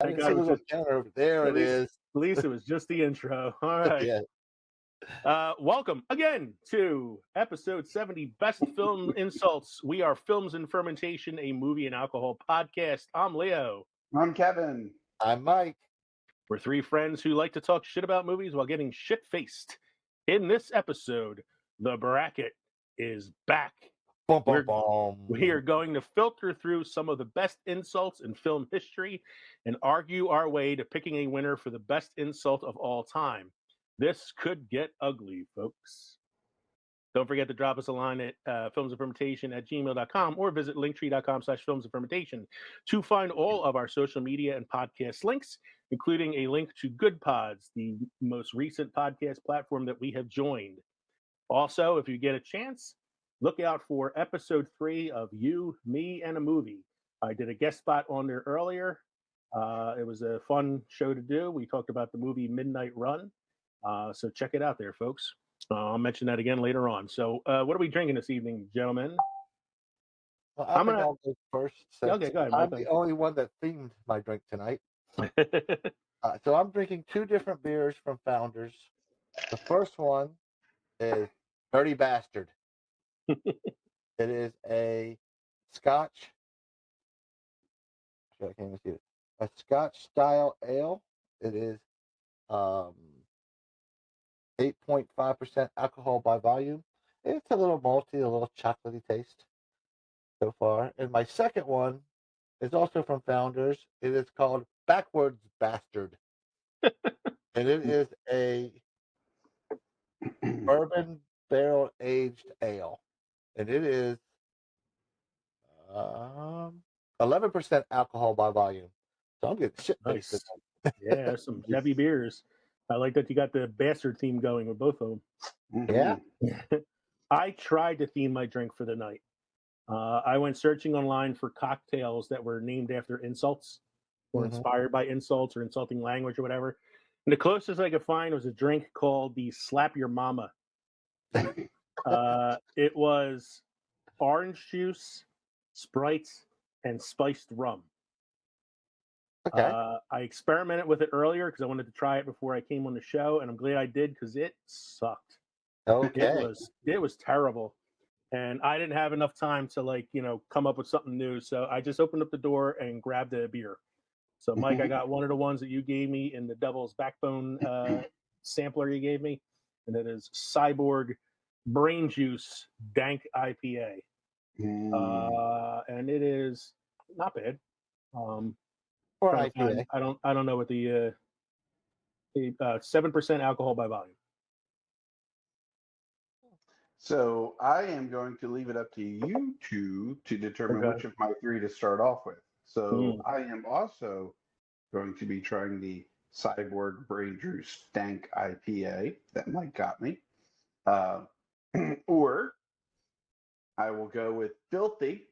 I Thank didn't God see it the was little just, counter. There at it least, is. at least it was just the intro. All right. Yeah. Welcome again to episode 70, Best Film Insults. We are Films and Fermentation, a movie and alcohol podcast. I'm Leo. I'm Kevin. I'm Mike. We're three friends who like to talk shit about movies while getting shit-faced. In this episode, the bracket is back. Bum, bum, bum. We are going to filter through some of the best insults in film history and argue our way to picking a winner for the best insult of all time. This could get ugly, folks. Don't forget to drop us a line at filmsandfermentation@gmail.com or visit linktree.com/filmsandfermentation to find all of our social media and podcast links, including a link to Good Pods, the most recent podcast platform that we have joined. Also, if you get a chance, look out for episode 3 of You, Me, and a Movie. I did a guest spot on there earlier. It was a fun show to do. We talked about the movie Midnight Run. So check it out there, folks. I'll mention that again later on. So what are we drinking this evening, gentlemen? Well, I'll go first. Okay, go ahead, Mike. I'm the only one that themed my drink tonight. So I'm drinking two different beers from Founders. The first one is Dirty Bastard. It is a Scotch. I can't even see it. A Scotch style ale. It is 8.5% alcohol by volume. It's a little malty, a little chocolatey taste so far. And my second one is also from Founders. It is called Backwards Bastard. And it is a bourbon barrel aged ale. And it is 11% alcohol by volume. So I'm getting shit faced. Nice. Yeah, some heavy beers. I like that you got the bastard theme going with both of them. Mm-hmm. Yeah. I tried to theme my drink for the night. I went searching online for cocktails that were named after insults or inspired by insults or insulting language or whatever. And the closest I could find was a drink called the Slap Your Mama. It was orange juice, Sprite, and spiced rum. Okay. I experimented with it earlier because I wanted to try it before I came on the show, and I'm glad I did because it sucked. Okay. It was terrible, and I didn't have enough time to come up with something new. So I just opened up the door and grabbed a beer. So Mike, I got one of the ones that you gave me in the Devil's Backbone sampler you gave me, and it is Cyborg Brain Juice Dank IPA, and it is not bad. For an IPA. I don't know what the 7% alcohol by volume. So I am going to leave it up to you two to determine which of my three to start off with. So I am also going to be trying the Cyborg Brain Juice Dank IPA that Mike got me. Or I will go with Filthy,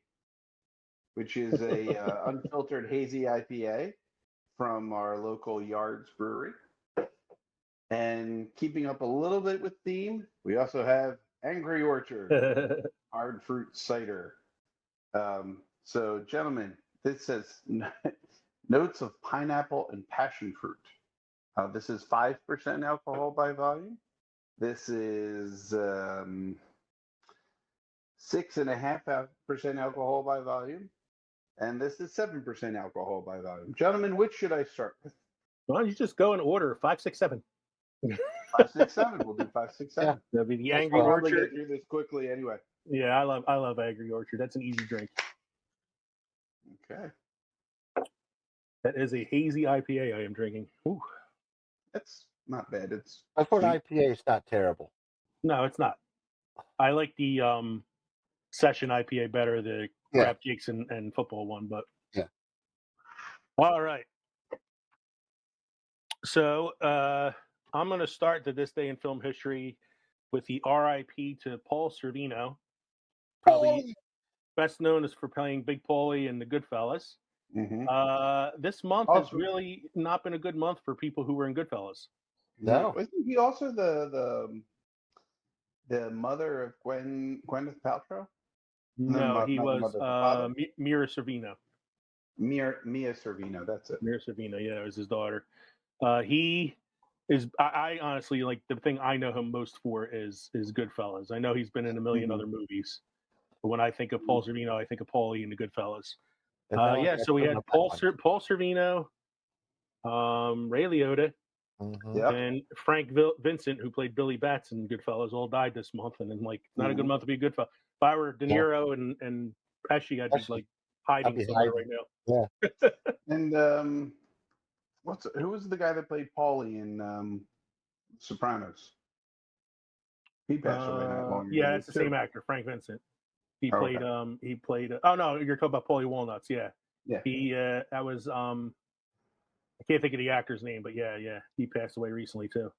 which is a unfiltered hazy IPA from our local Yards Brewery. And keeping up a little bit with theme, we also have Angry Orchard hard fruit cider. So, gentlemen, this says notes of pineapple and passion fruit. This is 5% alcohol by volume. This is 6.5% alcohol by volume. And this is 7% alcohol by volume. Gentlemen, which should I start with? Why don't you just go in order? 5, 6, 7. 5, 6, 7. We'll do 5, 6, 7. Yeah, that'll be the We'll Angry probably Orchard. get through this quickly anyway. Yeah, I love Angry Orchard. That's an easy drink. Okay. That is a hazy IPA I am drinking. Ooh. That's not bad. It's for an IPA, it's not terrible. No, it's not. I like the session IPA better, the Crab Jakes and football one, but yeah. All right. So I'm going to start to this day in film history with the RIP to Paul Sorvino, probably best known as for playing Big Paulie in The Goodfellas. This month has really not been a good month for people who were in Goodfellas. No, wasn't he also the mother of Gwyneth Paltrow? No, he was Mira Sorvino. Mia Servino. That's it. Mira Sorvino, yeah, it was his daughter. He is. I honestly like the thing I know him most for is Goodfellas. I know he's been in a million other movies, but when I think of Paul Sorvino, I think of Paulie and the Goodfellas. And now Yeah, so we had Paul Sorvino, Ray Liotta, Yep. and Frank Vincent, who played Billy Bats in Goodfellas, all died this month, and then like not a good month to be a Goodfellas. If I were De Niro and Pesci, I'd be like hiding somewhere right now. Yeah. And who was the guy that played Paulie in Sopranos? He passed away not long ago. Yeah, it's the too. same actor, Frank Vincent. He Oh, played. okay. He played. Oh no, you're talking about Paulie Walnuts. Yeah. Yeah. He. That was. I can't think of the actor's name, but yeah. He passed away recently too.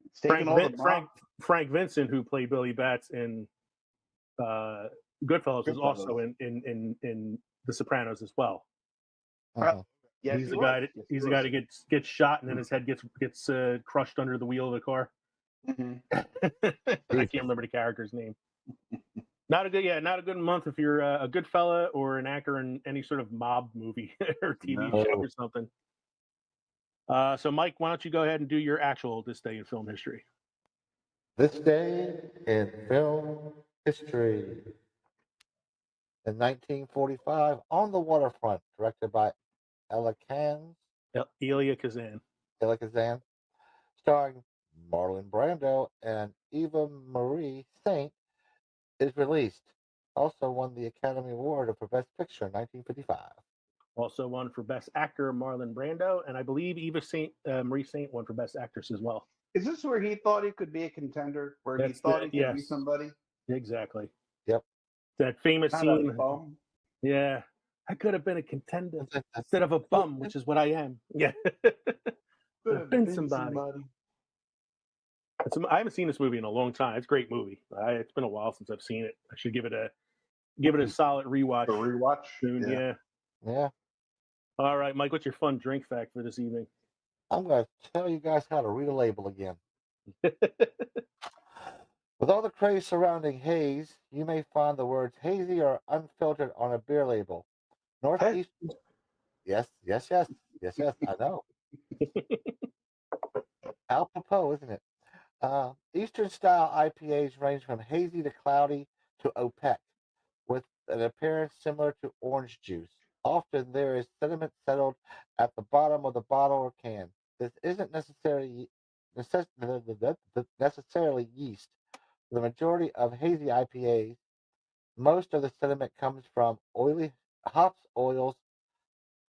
It's taking all the Frank Vincent, who played Billy Bats in Goodfellas, was also in The Sopranos as well. Yes, he's the guy. He's the guy that gets shot and then his head gets crushed under the wheel of the car. I can't remember the character's name. Not a good month if you're a good fella or an actor in any sort of mob movie or TV show or something. So, Mike, why don't you go ahead and do your actual This Day in Film History? This Day in Film History. In 1945, On the Waterfront, directed by Elia Kazan, starring Marlon Brando and Eva Marie Saint, is released. Also won the Academy Award for Best Picture in 1955. Also won for Best Actor Marlon Brando, and I believe Eva Marie Saint won for Best Actress as well. Is this where he thought he could be a contender? Where he thought he could be somebody? Exactly. Yep. That famous scene. Yeah. I could have been a contender instead of a bum, which is what I am. Yeah. Could have been somebody. I haven't seen this movie in a long time. It's a great movie. It's been a while since I've seen it. I should give it a solid rewatch. A rewatch soon. Yeah. All right, Mike, what's your fun drink fact for this evening? I'm going to tell you guys how to read a label again. With all the craze surrounding haze, you may find the words hazy or unfiltered on a beer label. Northeastern. Yes, I know. Apropos, isn't it? Eastern style IPAs range from hazy to cloudy to opaque, with an appearance similar to orange juice. Often there is sediment settled at the bottom of the bottle or can. This isn't necessarily yeast. For the majority of hazy IPAs, most of the sediment comes from oily hops, oils,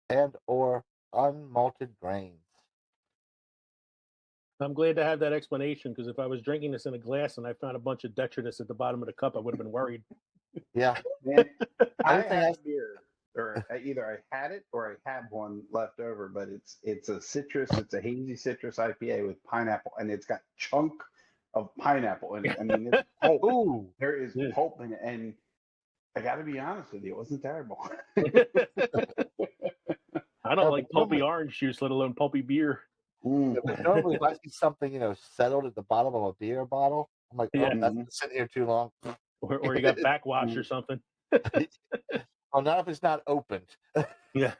and or unmalted grains. I'm glad to have that explanation, because if I was drinking this in a glass and I found a bunch of detritus at the bottom of the cup, I would have been worried. Yeah. Man, I had beer, or either I had it or I have one left over, but it's a hazy citrus IPA with pineapple, and it's got chunk of pineapple in it. I mean, it's pulp. Ooh, there is pulp in it, and I got to be honest with you, it wasn't terrible. I don't like pulpy orange juice, let alone pulpy beer. Normally, if I see something, settled at the bottom of a beer bottle, I'm like, that's been sitting here too long. Or you got backwash or something. Oh, not if it's not opened. Yeah.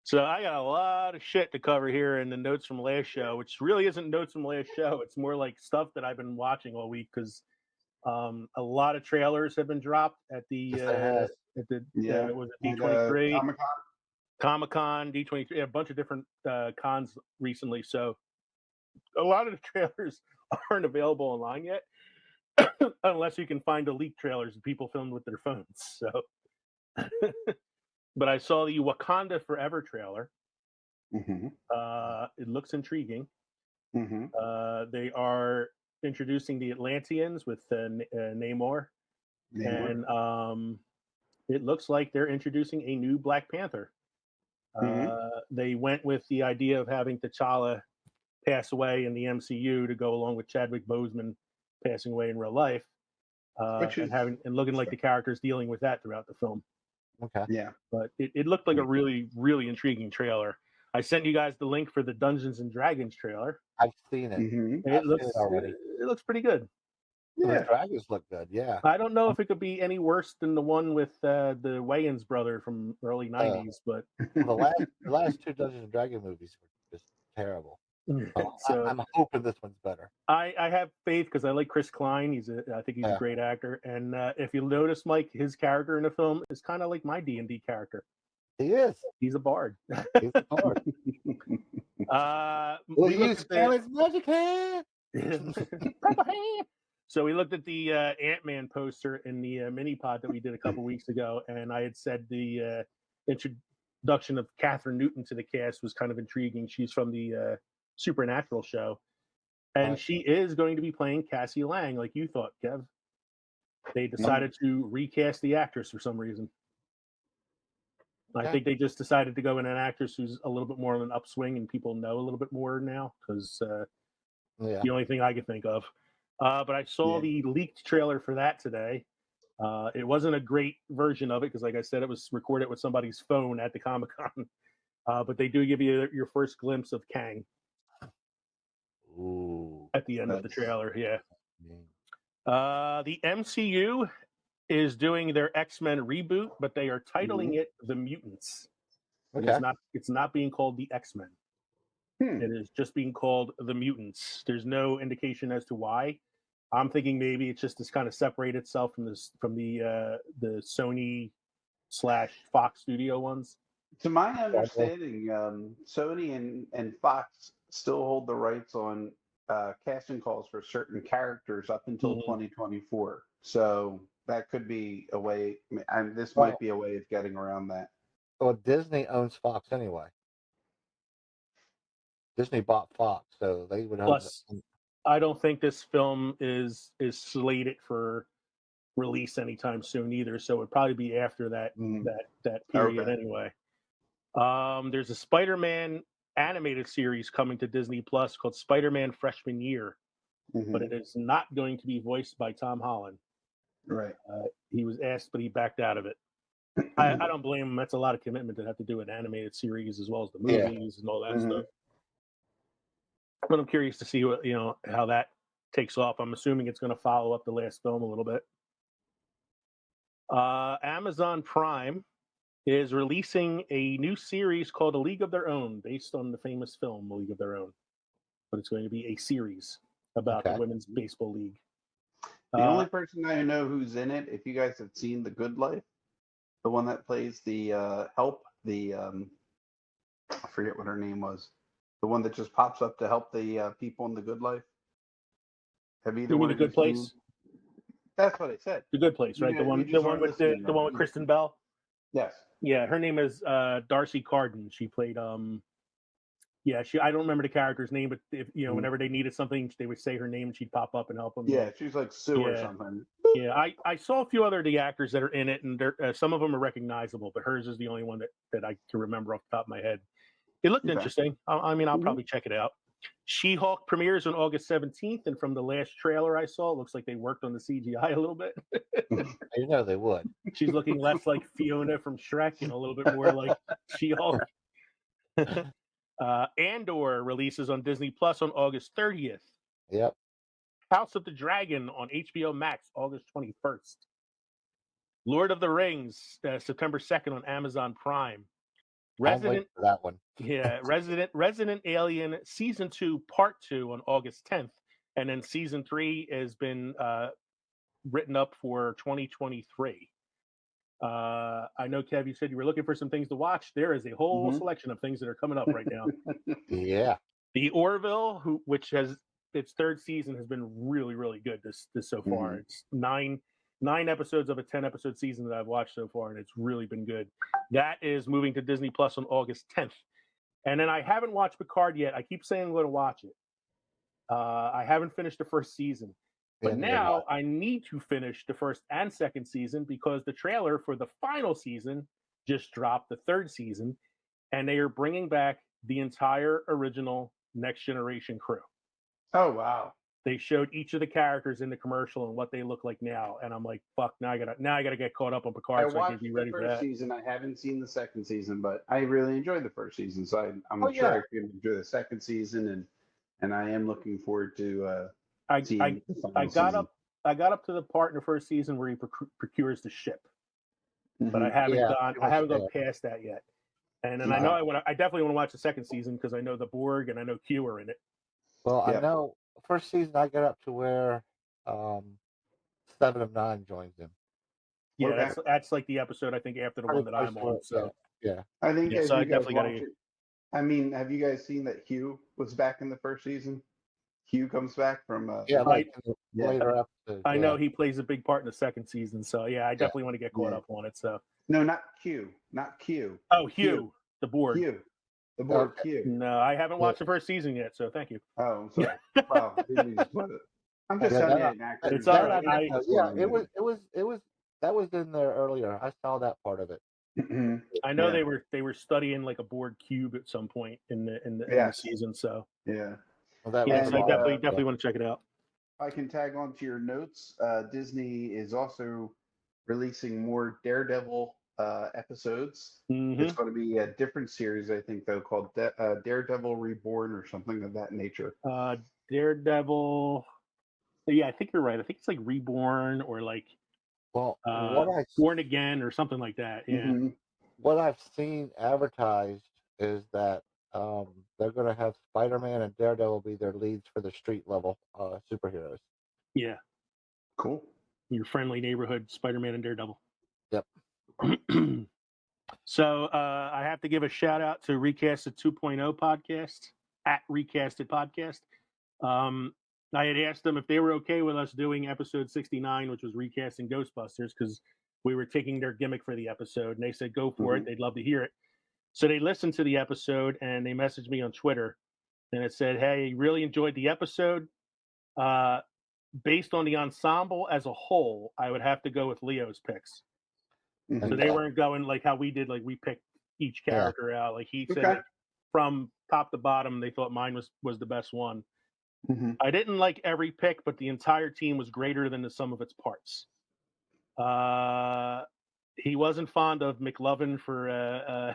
So I got a lot of shit to cover here in the notes from last show, which really isn't notes from last show. It's more like stuff that I've been watching all week, because a lot of trailers have been dropped at the D23, Comic-Con, D23, a bunch of different cons recently. So a lot of the trailers aren't available online yet, unless you can find the leaked trailers that people filmed with their phones. So, but I saw the Wakanda Forever trailer. It looks intriguing. They are introducing the Atlanteans with Namor. And it looks like they're introducing a new Black Panther. They went with the idea of having T'Challa pass away in the MCU to go along with Chadwick Boseman passing away in real life, and looking like the characters dealing with that throughout the film. Okay. Yeah. But it looked like a really, really intriguing trailer. I sent you guys the link for the Dungeons and Dragons trailer. I've seen it. It looks pretty good. The Yeah. dragons look good. Yeah. I don't know if it could be any worse than the one with the Wayans brother from early Uh, '90s, but the last two Dungeons and Dragon movies were just terrible. So so I'm hoping this one's better. I have faith because I like Chris Klein. I think he's a Yeah. great actor, and if you notice, Mike, his character in the film is kind of like my D&D character. He is. He's a bard. He's a bard. Will We you looked spell at his magic hand? So we looked at the Ant-Man poster in the mini pod that we did a couple weeks ago, and I had said the introduction of Catherine Newton to the cast was kind of intriguing. She's from the Supernatural show, and she is going to be playing Cassie Lang, like you thought, Kev. They decided to recast the actress for some reason. I think they just decided to go in an actress who's a little bit more of an upswing and people know a little bit more now, because the only thing I could think of. But I saw the leaked trailer for that today. It wasn't a great version of it because, like I said, it was recorded with somebody's phone at the Comic-Con. But they do give you your first glimpse of Kang. Ooh. At the end of the trailer, yeah. The MCU is doing their X-Men reboot, but they are titling it The Mutants. Okay. It's not being called the X-Men. It is just being called The Mutants. There's no indication as to why. I'm thinking maybe it's just to kind of separate itself from the Sony / Fox studio ones. To my understanding, Sony and Fox still hold the rights on casting calls for certain characters up until 2024. So that could be a way. This might be a way of getting around that. Well, Disney owns Fox anyway. Disney bought Fox, so they would have. Plus, I don't think this film is slated for release anytime soon either. So it'd probably be after that period anyway. There's a Spider-Man animated series coming to Disney Plus called Spider-Man Freshman Year, but it is not going to be voiced by Tom Holland. Right. He was asked, but he backed out of it. I don't blame him. That's a lot of commitment to have to do an animated series as well as the movies and all that stuff. But I'm curious to see how that takes off. I'm assuming it's going to follow up the last film a little bit. Amazon Prime is releasing a new series called A League of Their Own, based on the famous film A League of Their Own. But it's going to be a series about the Women's Baseball League. The only person I know who's in it, if you guys have seen The Good Life, the one that plays the help, I forget what her name was, the one that just pops up to help the people in The Good Life. Have either one of you The Good Place? Seen? That's what I said. The Good Place, right? The one with Kristen Bell. Yes. Yeah, her name is Darcy Carden. She played I don't remember the character's name, but if whenever they needed something, they would say her name and she'd pop up and help them. Yeah, she's like Sue or something. Yeah, I saw a few other of the actors that are in it, and some of them are recognizable, but hers is the only one that I can remember off the top of my head. It looked interesting. I mean, I'll probably check it out. She-Hulk premieres on August 17th, and from the last trailer I saw, it looks like they worked on the CGI a little bit. You know they would. She's looking less like Fiona from Shrek and a little bit more like She-Hulk. Andor releases on Disney Plus on August 30th. Yep. House of the Dragon on HBO Max August 21st. Lord of the Rings September 2nd on Amazon Prime. Resident for that one. Resident Alien Season 2 Part 2 on August 10th, and then Season 3 has been written up for 2023. I know, Kev, you said you were looking for some things to watch. There is a whole selection of things that are coming up right now. Yeah. The Orville, which has its third season, has been really, really good this so far. It's nine episodes of a 10-episode season that I've watched so far, and it's really been good. That is moving to Disney Plus on August 10th. And then I haven't watched Picard yet. I keep saying I'm going to watch it. I haven't finished the first season. But now I need to finish the first and second season because the trailer for the final season just dropped, the third season, and they are bringing back the entire original Next Generation crew. Oh, wow. They showed each of the characters in the commercial and what they look like now, and I'm like, "Fuck! Now I gotta get caught up on Picard so I can be ready for that." I watched the first season. I haven't seen the second season, but I really enjoyed the first season, so I'm sure I can enjoy the second season, and I am looking forward to. I got up I got up to the part in the first season where he procures the ship, but I Mhm. haven't Yeah, gone. pretty I much haven't gone there. past that yet. And then I know Uh, I definitely want to watch the second season because I know the Borg and I know Q are in it. Well, I yeah. know first season I got up to where um, 7 of 9 joins him. Yeah, Okay. that's like the episode I think after the Pretty one that close I'm to on. it. Yeah, So yeah. I think yeah, as so I you guys definitely got watch to. it, I mean, have you guys seen that Hugh was back in the first season? Hugh comes back from Yeah, like I in the yeah. later episodes. I know Yeah, he plays a big part in the second season. So yeah, I yeah. definitely want to get caught Yeah. up on it. So No, not Q. Not Q. oh, Hugh. Hugh, the Borg. Hugh. The board Okay. Q. No, I haven't Yeah, watched the first season yet. So thank you. Oh, I'm sorry. Wow, didn't mean to spoil it. I'm just That's yeah. telling okay. you, That, an that, It's actor's all that right. I didn't I know. what's Yeah, going on with it was that was in there earlier. I saw that part of it. it. Mhm. I know Yeah. they were studying like a Borg cube at some point in the Yes. season. So Yeah. Well, that was yeah, a so I And while. definitely Yeah. want to check it out. I can tag on to your notes. Disney is also releasing more Daredevil episodes. Hmm. It's going to be a different series, I think, though, called Daredevil Reborn or something of that nature. Daredevil. Yeah, I think you're right. I think it's like Reborn or like Well, Born Again or something like that. Yeah. Hmm. what I've seen advertised is that they're going to have Spider-Man and Daredevil be their leads for the street level superheroes. Yeah. Cool. Your friendly neighborhood Spider-Man and Daredevil. Yep. So I have to give a shout out to Recasted 2.0 podcast at Recasted Podcast. I had asked them if they were okay with us doing episode 69, which was recasting Ghostbusters, because we were taking their gimmick for the episode, and they said go for it. Hmm. They'd love to hear it. So they listened to the episode and they messaged me on Twitter, and it said, "Hey, really enjoyed the episode. Uh, based on the ensemble as a whole, I would have to go with Leo's picks." So Hmm. they Okay. weren't going like how we did, like we picked each Yeah. character out. Like he said, Okay. like from top to bottom, they thought mine was the best one. Hmm. I didn't like every pick, but the entire team was greater than the sum of its parts. He wasn't fond of McLovin for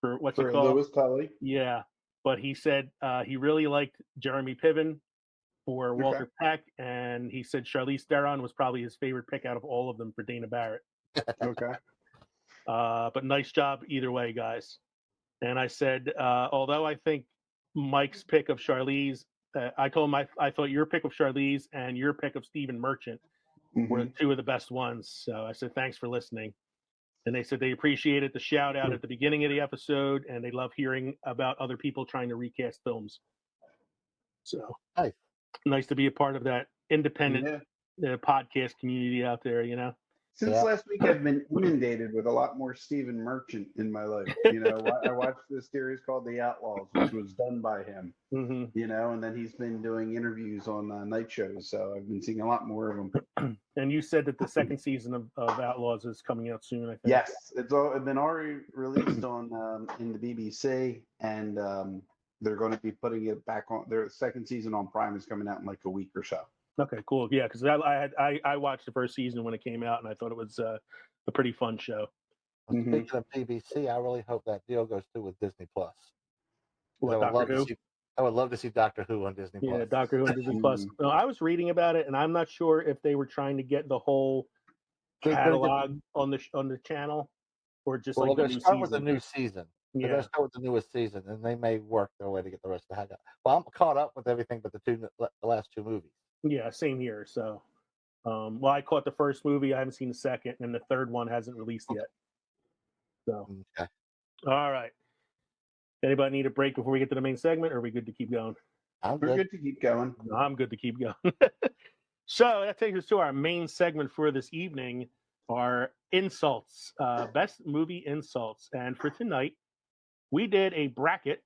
what's it For called? Lewis Tully. Yeah, but he said he really liked Jeremy Piven for Okay. Walter Peck, and he said Charlize Theron was probably his favorite pick out of all of them for Dana Barrett. Okay. But nice job either way, guys. And I said, although I think Mike's pick of Charlize, I told him I thought your pick of Charlize and your pick of Stephen Merchant were Hmm. two of the best ones. So I said, thanks for listening. And they said they appreciated the shout out at the beginning of the episode, and they love hearing about other people trying to recast films. So Nice. nice to be a part of that independent Yeah. podcast community out there, you know? Since Yeah. last week, I've been inundated with a lot more Stephen Merchant in my life. You know, I watched this series called The Outlaws, which was done by him. Hmm. You know, and then he's been doing interviews on night shows, so I've been seeing a lot more of them. And you said that the second season of Outlaws is coming out soon, I think. Yes, it's been already released on in the BBC, and they're going to be putting it back on. Their second season on Prime is coming out in like a week or so. Okay, cool. Yeah, because I watched the first season when it came out, and I thought it was a pretty fun show. Well, Hmm. speaking of BBC, I really hope that deal goes through with Disney Plus. I What, would Doctor love to Who? see. I would love to see Doctor Who on Disney Yeah, Plus. Doctor Who and Disney Plus. No, I was reading about it, and I'm not sure if they were trying to get the whole They're gonna get. catalog on the channel, or just Well, like the they're new starting with the season. new season. They're Yeah, going to start with the newest season, and they may work their way to get the rest of the hang up. Well, I'm caught up with everything but the last two movies. yeah, same here. So, well, I caught the first movie. I haven't seen the second, and the third one hasn't released yet. So, Okay. all right. Anybody need a break before we get to the main segment, or are we good to keep going? I'm We're good. good to keep going. No, I'm good to keep going. So that takes us to our main segment for this evening, our insults, best movie insults. And for tonight, we did a bracket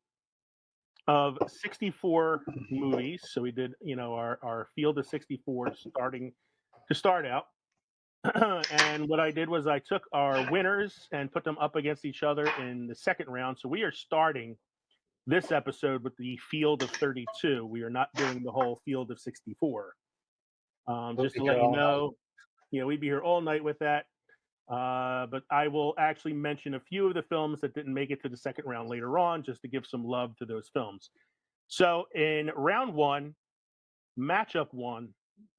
of 64 movies. So we did, our field of 64 to start out. And what I did was I took our winners and put them up against each other in the second round. So we are starting this episode with the field of 32. We are not doing the whole field of 64. We'll Just be to here let you all night. know, we'd be here all night with that. But I will actually mention a few of the films that didn't make it to the second round later on, just to give some love to those films. So in round one, matchup 1,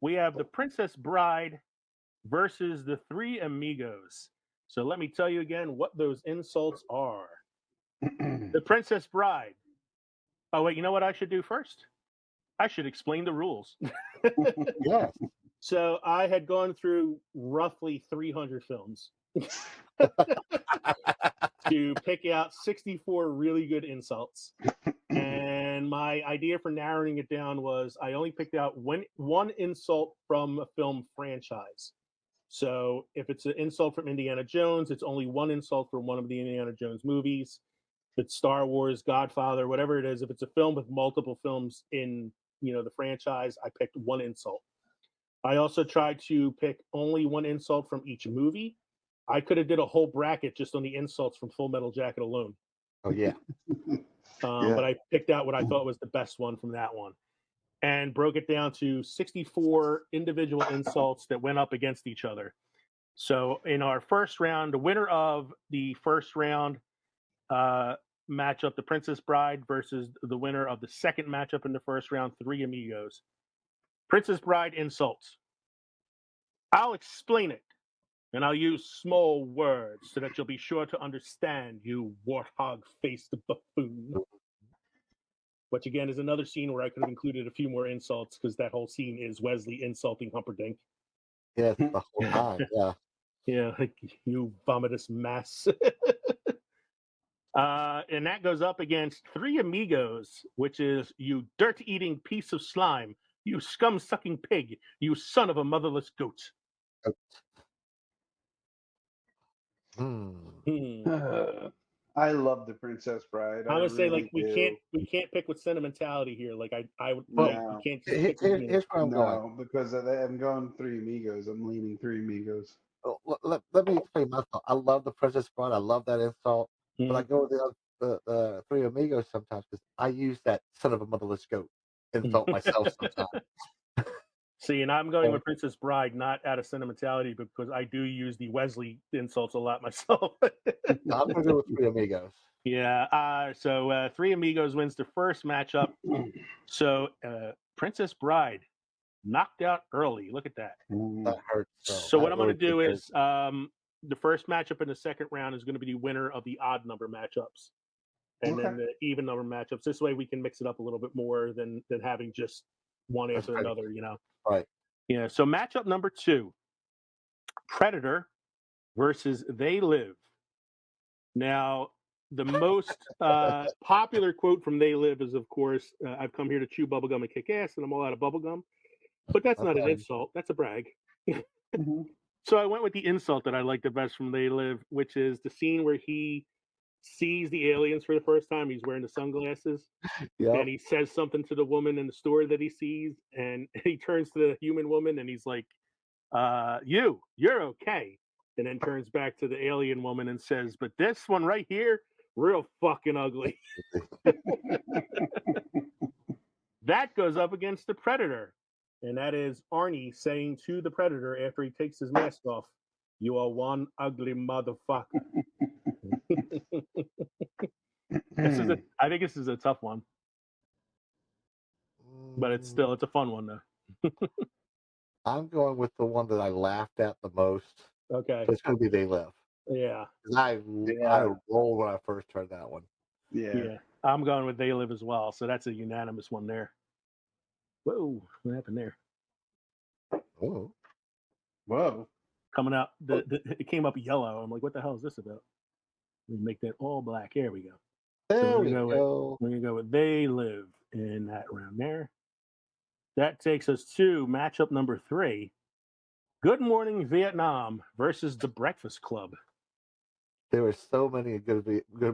we have the Princess Bride versus the Three Amigos. So let me tell you again what those insults are. The Princess Bride. Oh, wait, you know what I should do first? I should explain the rules. Yes. So I had gone through roughly 300 films to pick out 64 really good insults. And my idea for narrowing it down was I only picked out one insult from a film franchise. So if it's an insult from Indiana Jones, it's only one insult from one of the Indiana Jones movies. If it's Star Wars, Godfather, whatever it is, if it's a film with multiple films in the franchise, I picked one insult. I also tried to pick only one insult from each movie. I could have did a whole bracket just on the insults from Full Metal Jacket alone. Oh yeah. But I picked out what I thought was the best one from that one and broke it down to 64 individual insults that went up against each other. So in our first round, the winner of the first round matchup, the Princess Bride versus the winner of the second matchup in the first round, Three Amigos. Princess Bride insults. I'll explain it, and I'll use small words so that you'll be sure to understand, you warthog-faced buffoon. Which again is another scene where I could have included a few more insults because that whole scene is Wesley insulting Humperdinck. Yes, the whole time. Yeah. Yeah, like, you vomitous mess. And that goes up against Three Amigos, which is you dirt-eating piece of slime, you scum-sucking pig, you son of a motherless goat. Hmm. I love the Princess Bride. I would say really like we can't pick with sentimentality here. Like I would Well, like you can't just Here- pick with, Here's where I'm going. No, because I'm going Three Amigos. I'm leaning Three Amigos. Let me explain myself. I love the Princess Bride. I love that insult. But I Mhm. go with the Three Amigos sometimes because I use that son of a motherless goat insult myself sometimes. See, and I'm going So with Princess Bride, not out of sentimentality, because I do use the Wesley insults a lot myself. I'm gonna go with Three Amigos. Yeah. So Three Amigos wins the first matchup. So Princess Bride knocked out early. Look at that. That hurts. So what That I'm going really to do did hurt. is the first matchup in the second round is going to be the winner of the odd number matchups, and Okay. then the even number matchups. This way we can mix it up a little bit more than having just one That's after pretty another. You know. right. Yeah. So matchup number 2, Predator versus They Live. Now, the most popular quote from They Live is, of course, I've come here to chew bubblegum and kick ass, and I'm all out of bubblegum. But that's not an Okay. insult. That's a brag. Mhm. So I went with the insult that I like the best from They Live, which is the scene where he sees the aliens for the first time. He's wearing the sunglasses, Yep. and he says something to the woman in the store that he sees, and he turns to the human woman, and he's like, you're okay. And then turns back to the alien woman and says, but this one right here, real fucking ugly. That goes up against the Predator. And that is Arnie saying to the Predator after he takes his mask off, you are one ugly motherfucker. I think this is a tough one, but it's Mm, a fun one though. I'm going with the one that I laughed at the most. Okay. It's gonna be They Live. Yeah. 'Cause I Yeah. rolled when I first heard that one. Yeah. Yeah. I'm going with They Live as well. So that's a unanimous one there. Whoa, what happened there? Oh, Whoa. Coming out, it came up yellow. I'm like, what the hell is this about? We make that all black. Here we go. So there we go. we're gonna go with They Live in that round there. That takes us to matchup number 3. Good Morning Vietnam versus The Breakfast Club. There were so many Good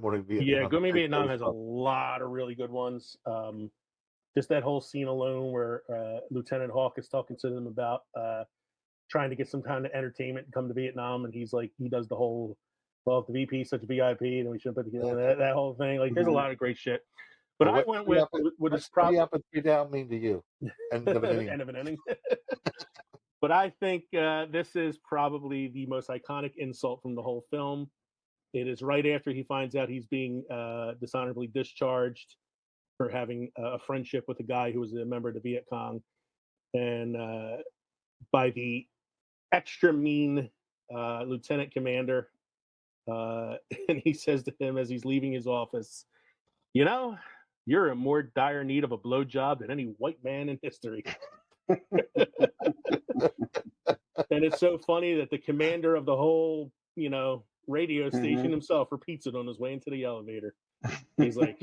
Morning Yeah, Vietnam. Good Morning Great Vietnam shows has a up. lot of really good ones. Just that whole scene alone where Lieutenant Hawk is talking to them about trying to get some kind of entertainment and come to Vietnam, and he's like, he does the whole, well, if the VP is such a VIP, then we shouldn't put together that whole thing. Like, there's a lot of great shit. But Well, I went with what is what's 3 probably up and 3 down mean to you? End of an inning. end of an inning. But I think this is probably the most iconic insult from the whole film. It is right after he finds out he's being dishonorably discharged for having a friendship with a guy who was a member of the Viet Cong. and by the extra mean lieutenant commander. And he says to him as he's leaving his office, "You know, you're in more dire need of a blowjob than any white man in history." And it's so funny that the commander of the whole, radio station himself repeats it on his way into the elevator. He's like,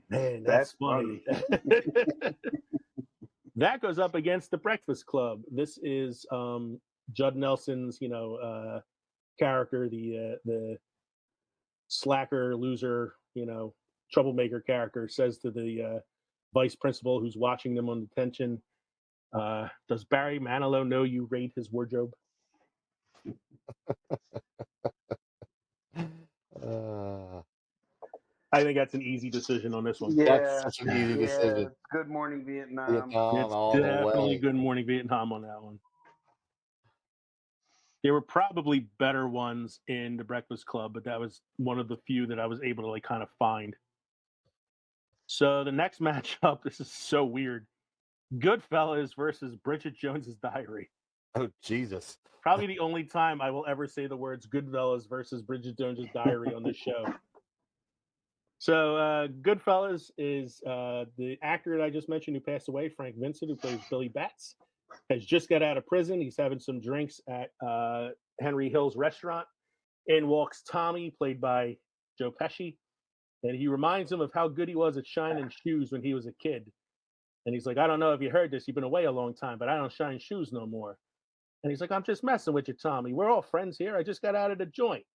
"Man, that's funny." That goes up against The Breakfast Club. This is Judd Nelson's, character, the slacker, loser, troublemaker character, says to the vice principal who's watching them on detention, "Does Barry Manilow know you raid his wardrobe?" I think that's an easy decision on this one. That's such an easy decision. Good Morning Vietnam. Vietnam It's all the definitely way. Good Morning Vietnam on that one. There were probably better ones in The Breakfast Club, but that was one of the few that I was able to kind of find. So the next matchup, this is so weird. Goodfellas versus Bridget Jones's Diary. Oh, Jesus. Probably the only time I will ever say the words Goodfellas versus Bridget Jones's Diary on this show. So Goodfellas is the actor that I just mentioned who passed away, Frank Vincent, who plays Billy Batts, has just got out of prison. He's having some drinks at Henry Hill's restaurant. In walks Tommy, played by Joe Pesci. And he reminds him of how good he was at shining shoes when he was a kid. And he's like, "I don't know if you heard this. You've been away a long time, but I don't shine shoes no more." And he's like, "I'm just messing with you, Tommy. We're all friends here. I just got out of the joint.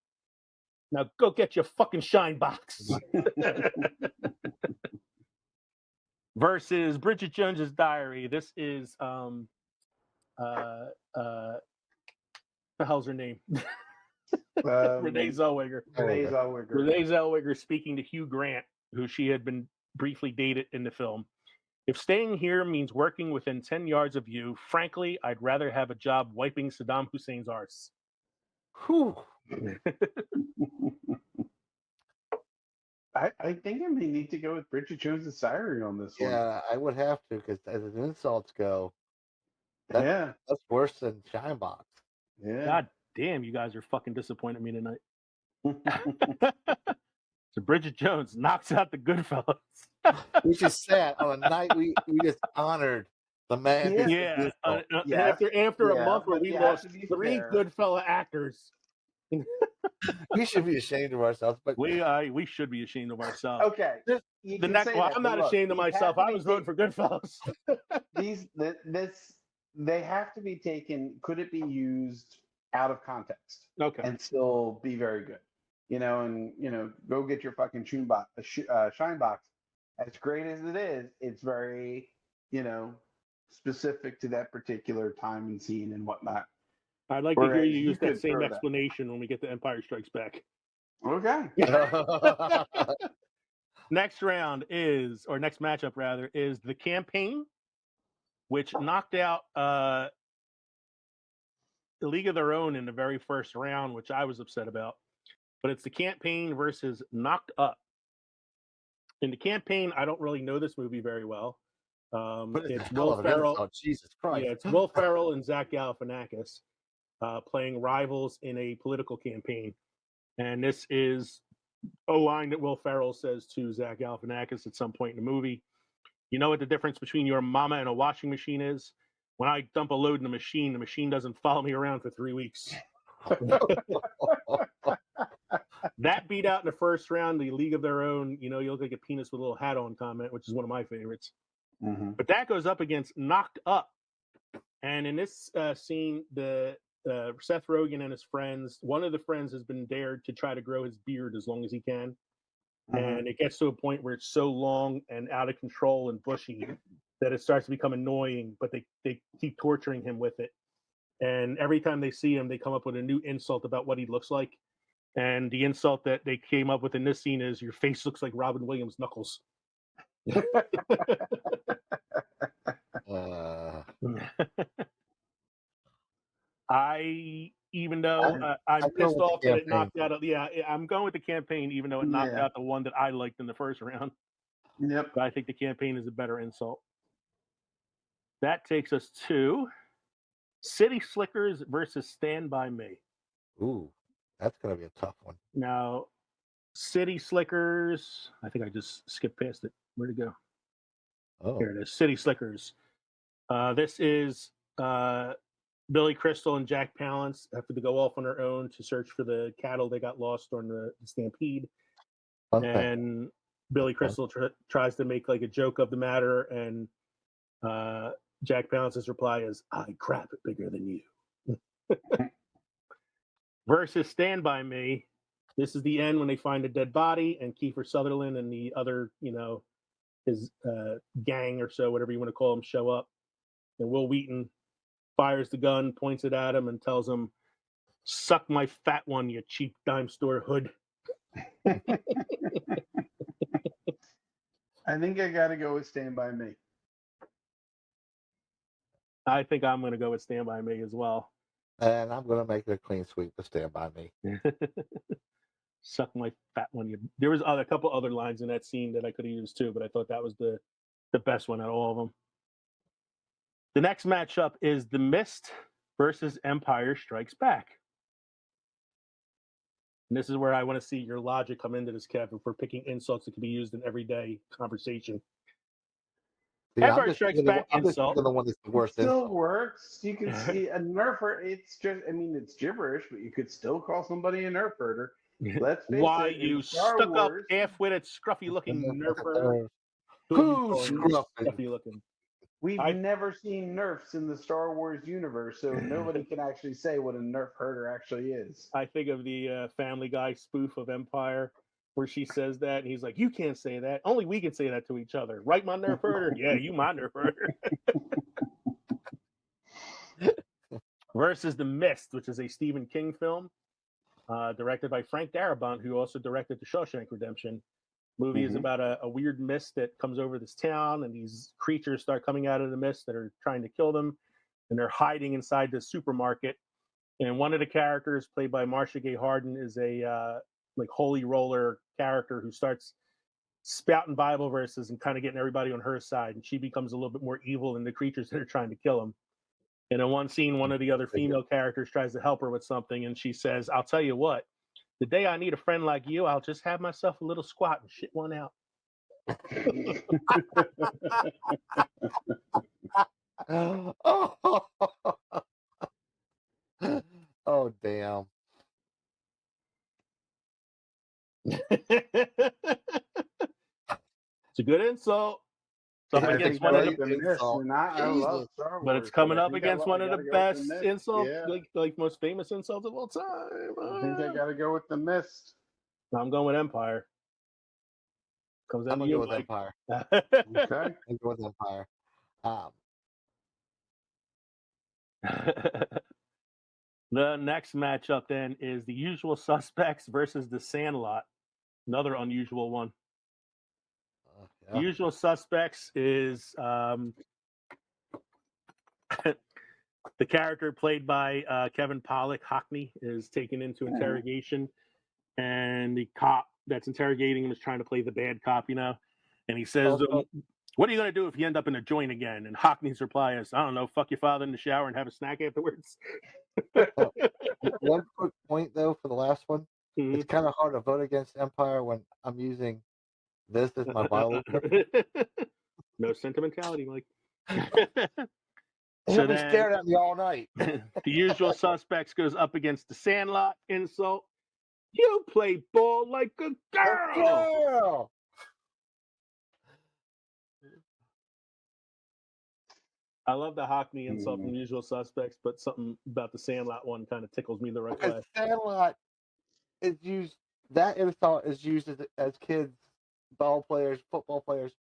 Now go get your fucking shine box." Versus Bridget Jones's Diary. This is the hell's her name? Renee Zellweger. Renee Zellweger. Renee Zellweger speaking to Hugh Grant, who she had been briefly dated in the film. "If staying here means working within 10 yards of you, frankly, I'd rather have a job wiping Saddam Hussein's arse." Whew. I think I may need to go with Bridget Jones's Diary on this one. Yeah, I would have to, because as insults go, Yeah. that's worse than Shine Box. Yeah. God damn, you guys are fucking disappointing me tonight. So Bridget Jones knocks out the Goodfellas. We just sat on a night we just honored the man. who's Yeah. beautiful. Yes. After a Yeah, month where but we you have lost to be 3 fair. Goodfella actors, We should be ashamed of ourselves, but we should be ashamed of ourselves. Okay. You The can next, say well, that, I'm but not look, ashamed of these myself. have to I be was voting for Goodfellas. they have to be taken. Could it be used out of context Okay. and still be very good? Go get your fucking shine box. As great as it is, it's very, specific to that particular time and scene and whatnot. I'd like to hear Whereas you use that could same throw that. explanation when we get to Empire Strikes Back. Okay. Next matchup rather, is The Campaign, which knocked out A League of Their Own in the very first round, which I was upset about. But it's The Campaign versus Knocked Up. In The Campaign, I don't really know this movie very well. It's Will Ferrell. Oh, Jesus Christ. Yeah, it's Will Ferrell and Zach Galifianakis playing rivals in a political campaign. And this is a line that Will Ferrell says to Zach Galifianakis at some point in the movie. "You know what the difference between your mama and a washing machine is? When I dump a load in the machine doesn't follow me around for 3 weeks." That beat out in the first round The League of Their Own, you look like a penis with a little hat on comment, which is one of my favorites. Mm-hmm. But that goes up against Knocked Up. And in this scene, the Seth Rogen and his friends, one of the friends has been dared to try to grow his beard as long as he can. Mm-hmm. And it gets to a point where it's so long and out of control and bushy that it starts to become annoying, but they keep torturing him with it. And every time they see him, they come up with a new insult about what he looks like. And the insult that they came up with in this scene is, "Your face looks like Robin Williams' knuckles." Even though I'm pissed off that it knocked out. I'm going with The Campaign, even though it knocked out the one that I liked in the first round. Yep. But I think The Campaign is a better insult. That takes us to City Slickers versus Stand By Me. Ooh, that's gonna be a tough one. Now, City Slickers, I think I just skipped past it. Where'd it go? Oh, Here it is. City Slickers. This is Billy Crystal and Jack Palance have to go off on their own to search for the cattle they got lost during the stampede. fun fact. And Billy Crystal tries to make like a joke of the matter, and Jack Palance's reply is, "I crap it bigger than you." Versus Stand By Me. This is the end when they find a dead body, and Kiefer Sutherland and the other, his gang or so, whatever you want to call them, show up. And Will Wheaton fires the gun, points it at him, and tells him, "Suck my fat one, you cheap dime store hood." I think I got to go with Stand By Me. I think I'm going to go with Stand By Me as well. And I'm gonna make it a clean sweep to Stand By Me. Suck my fat one. There was a couple other lines in that scene that I could have used too, but I thought that was the best one out of all of them. The next matchup is The Mist versus Empire Strikes Back. And this is where I want to see your logic come into this, Kevin, for picking insults that can be used in everyday conversation. See, Empire Strikes Back insult. the one that's the worst It still insult. works. You can see a nerfer. It's just, I mean, it's gibberish, but you could still call somebody a nerf herder. Let's face Why, it. you Star stuck Wars, up, half-witted, scruffy-looking nerfer. Who's scruffy? Scruffy-looking. We've never seen nerfs in the Star Wars universe, so nobody can actually say what a nerf herder actually is. I think of the Family Guy spoof of Empire, where she says that, and he's like, "You can't say that. Only we can say that to each other." Right, my nerf herder? Yeah, you my nerf herder. Versus The Mist, which is a Stephen King film, directed by Frank Darabont, who also directed The Shawshank Redemption. Movie is about a weird mist that comes over this town, and these creatures start coming out of the mist that are trying to kill them, and they're hiding inside the supermarket. And one of the characters, played by Marcia Gay Harden, is a like holy roller character who starts spouting Bible verses and kind of getting everybody on her side, and she becomes a little bit more evil than the creatures that are trying to kill him. And in one scene, one of the other female characters tries to help her with something, and she says, "I'll tell you what, the day I need a friend like you, I'll just have myself a little squat and shit one out." Oh, damn. It's a good insult. It's up I against think one I of like the, the Mist, and I love Star Wars, but it's coming I up think against one of the gotta go with best Mist. insults, Yeah. like most famous insults of all time. I think I got to go with the Mist. I'm going with Empire. Comes I'm down to gonna you, go with Mike. Empire. Okay. I'm going with Empire. The next matchup then is The Usual Suspects versus The Sandlot. Another unusual one. Yeah. The Usual Suspects is the character played by Kevin Pollak, Hockney, is taken into interrogation, and the cop that's interrogating him is trying to play the bad cop, and he says to him, "What are you going to do if you end up in a joint again?" And Hockney's reply is, "I don't know, fuck your father in the shower and have a snack afterwards." One quick point, though, for the last one. It's kind of hard to vote against Empire when I'm using this as my violin. No sentimentality, Mike. He'll be staring at me all night. The Usual Suspects goes up against The Sandlot insult. "You play ball like a girl." I love the Hockney insult from The Usual Suspects, but something about the Sandlot one kind of tickles me the right way. Sandlot is used. That insult is used as kids, ball players, football players.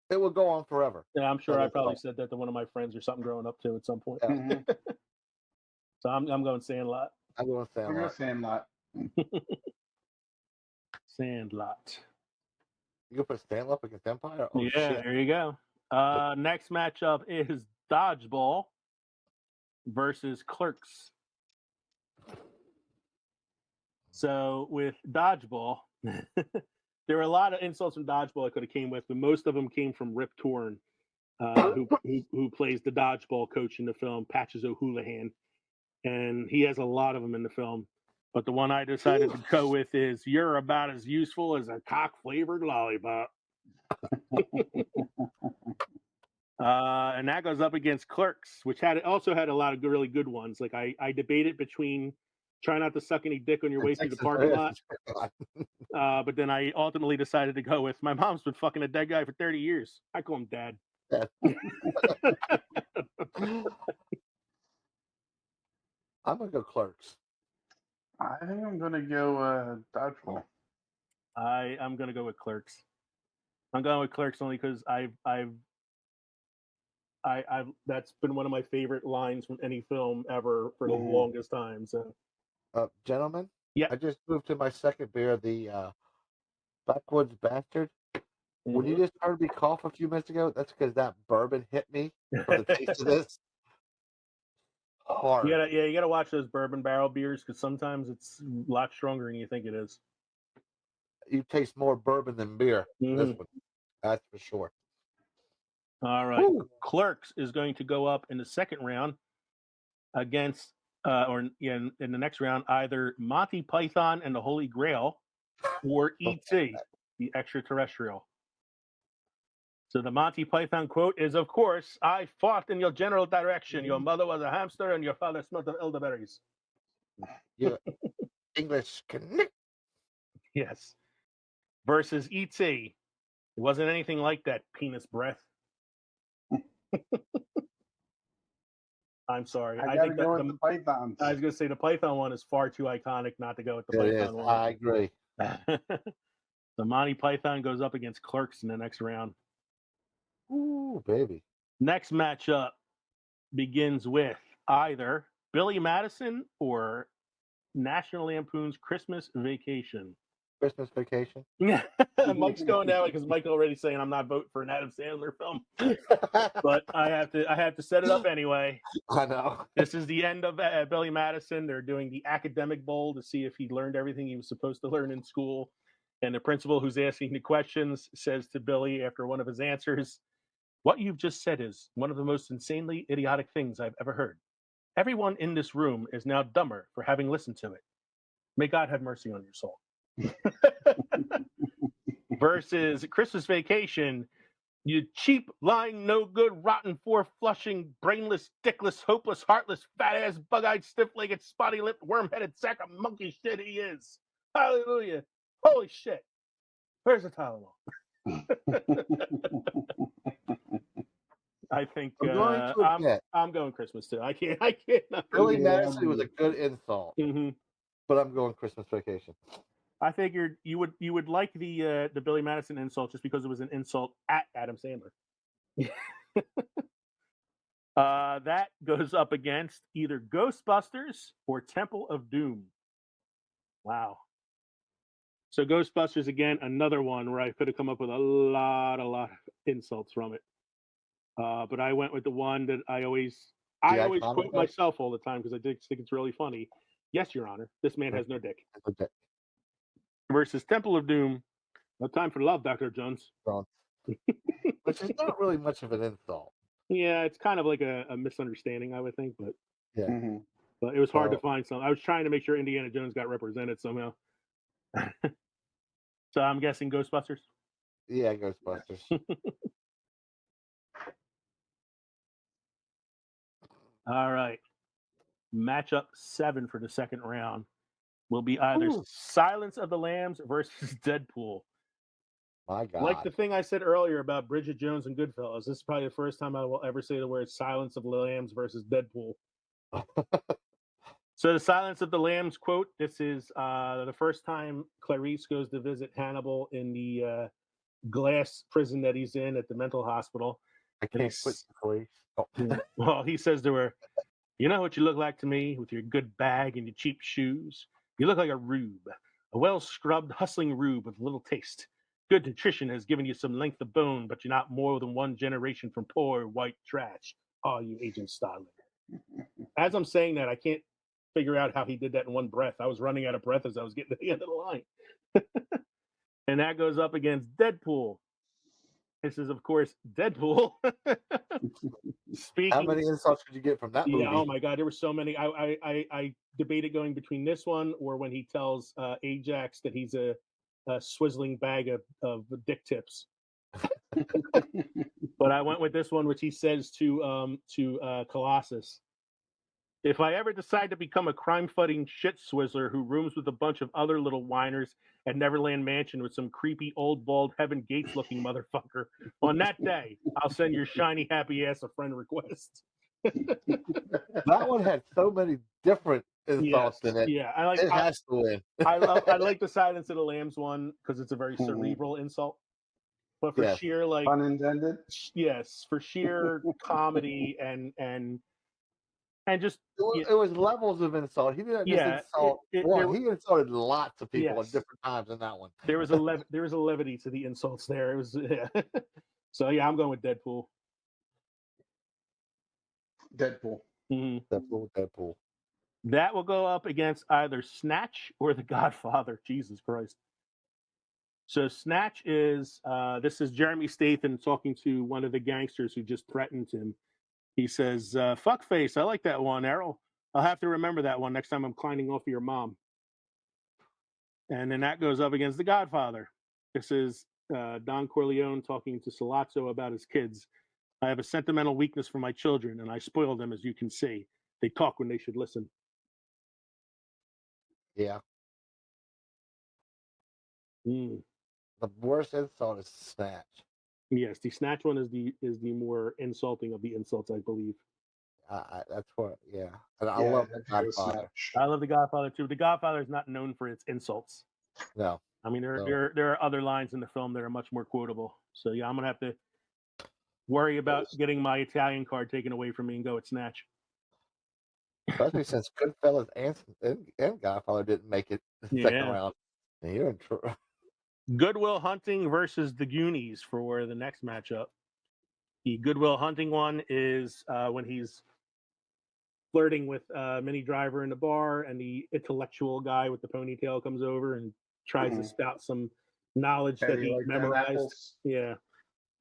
It will go on forever. Yeah, I'm sure I probably said that to one of my friends or something growing up too at some point. Yeah. So I'm going Sandlot. I'm going Sandlot. Sandlot. You gonna put Sandlot against Empire? Oh, yeah, shit. There you go. Next matchup is Dodgeball versus Clerks. So with Dodgeball, there were a lot of insults from Dodgeball I could have came with, but most of them came from Rip Torn. who plays the dodgeball coach in the film, Patches O'Houlihan, and he has a lot of them in the film. But the one I decided to go with is "You're about as useful as a cock-flavored lollipop," and that goes up against Clerks, which also had a lot of really good ones. Like I debated between "Try Not to Suck Any Dick on Your Way Through the Parking Lot," but then I ultimately decided to go with "My Mom's Been Fucking a Dead Guy for 30 Years." I call him Dad. I'm gonna go Clerks. I think I'm gonna go dodgeball. I'm gonna go with Clerks. I'm going with Clerks only because I've that's been one of my favorite lines from any film ever for the longest time. So, Gentlemen, yeah, I just moved to my second beer, the Backwoods Bastard. When you just heard me cough a few minutes ago, that's because that bourbon hit me from the taste of this hard. you gotta watch those bourbon barrel beers because sometimes it's a lot stronger than you think it is. You taste more bourbon than beer. This one, that's for sure. All right, Clerks is going to go up in the second round against, in the next round, either Monty Python and the Holy Grail or E.T., the extraterrestrial. So the Monty Python quote is, of course, "I fought in your general direction. Your mother was a hamster and your father smelled of elderberries." Yeah, English connect. Yes. Versus E.T. It wasn't anything like that penis breath. I'm sorry. I gotta go with the Pythons. I was going to say the Python one is far too iconic not to go with the Python one. I agree. The Monty Python goes up against Clerks in the next round. Ooh, baby. Next matchup begins with either Billy Madison or National Lampoon's Christmas Vacation. Christmas Vacation. Yeah, Mike's going that way because Mike already saying I'm not voting for an Adam Sandler film, but I have to set it up anyway. I know. This is the end of Billy Madison. They're doing the academic bowl to see if he learned everything he was supposed to learn in school, and the principal who's asking the questions says to Billy after one of his answers, "What you've just said is one of the most insanely idiotic things I've ever heard. Everyone in this room is now dumber for having listened to it. May God have mercy on your soul." Versus Christmas Vacation, "You cheap, lying, no good, rotten, four-flushing, brainless, dickless, hopeless, heartless, fat-ass, bug-eyed, stiff-legged, spotty-lipped, worm-headed sack of monkey shit he is. Hallelujah. Holy shit. Where's the Tylenol?" I think I'm going Christmas too. I can't. Billy Madison was a good insult, Mm-hmm. but I'm going Christmas Vacation. I figured you would like the Billy Madison insult just because it was an insult at Adam Sandler. That goes up against either Ghostbusters or Temple of Doom. Wow. So Ghostbusters again, another one where I could have come up with a lot of insults from it. But I went with the one that I always quote myself all the time because I think it's really funny. "Yes, Your Honor, this man has no dick." Okay. Versus Temple of Doom, "No time for love, Dr. Jones." Which is not really much of an insult. Yeah, it's kind of like a misunderstanding, I would think, but yeah. But it was hard to find some. I was trying to make sure Indiana Jones got represented somehow. So I'm guessing Ghostbusters. Yeah, Ghostbusters. All right. Matchup 7 for the second round will be either Silence of the Lambs versus Deadpool. My God. Like the thing I said earlier about Bridget Jones and Goodfellas, this is probably the first time I will ever say the word Silence of the Lambs versus Deadpool. So the Silence of the Lambs quote, this is the first time Clarice goes to visit Hannibal in the glass prison that he's in at the mental hospital. I can't quit the police. Oh. Well, he says to her, "You know what you look like to me with your good bag and your cheap shoes? You look like a rube, a well-scrubbed, hustling rube with little taste. Good nutrition has given you some length of bone, but you're not more than one generation from poor white trash. Oh, you Agent Starling." As I'm saying that, I can't figure out how he did that in one breath. I was running out of breath as I was getting to the end of the line. And that goes up against Deadpool. This is, of course, Deadpool. How Speaking, many insults could you get from that yeah, movie? oh my God, there were so many. I debated going between this one or when he tells Ajax that he's a swizzling bag of dick tips. But I went with this one, which he says to Colossus. If I ever decide to become a crime-fighting shit swizzler who rooms with a bunch of other little whiners at Neverland Mansion with some creepy old bald Heaven Gates-looking motherfucker, on that day, I'll send your shiny happy ass a friend request. That one had so many different insults Yes, in it. yeah, It has to win. I like the Silence of the Lambs one because it's a very cerebral insult. But for Yes. sheer like, Pun intended. yes, for sheer comedy and just It was levels of insult. He didn't just yeah, insult one. He insulted lots of people at yes. different times in that one. There was a levity to the insults there. It was yeah. So yeah, I'm going with Deadpool. Deadpool. Deadpool, Deadpool. That will go up against either Snatch or The Godfather. Jesus Christ. So Snatch is this is Jeremy Statham talking to one of the gangsters who just threatened him. He says, "Fuckface, I like that one, Errol. I'll have to remember that one next time I'm climbing off of your mom." And then that goes up against The Godfather. This is Don Corleone talking to Sollozzo about his kids. I have a sentimental weakness for my children, and I spoil them, as you can see. They talk when they should listen. Yeah. Mm. The worst insult is Snatch. Yes, the Snatch one is the more insulting of the insults, I believe. That's what, yeah. And I Yeah, love I'd The go Godfather. Snatch. I love The Godfather too. The Godfather is not known for its insults. No. I mean, No. there are other lines in the film that are much more quotable. So yeah, I'm gonna have to worry about getting my Italian card taken away from me and go at Snatch. Especially since Goodfellas and Godfather didn't make it the second Yeah. round. And you're in trouble. Good Will Hunting versus the Goonies for the next matchup. The Good Will Hunting one is when he's flirting with Minnie Driver in the bar, and the intellectual guy with the ponytail comes over and tries to spout some knowledge How that do you he like them memorized. apples? Yeah.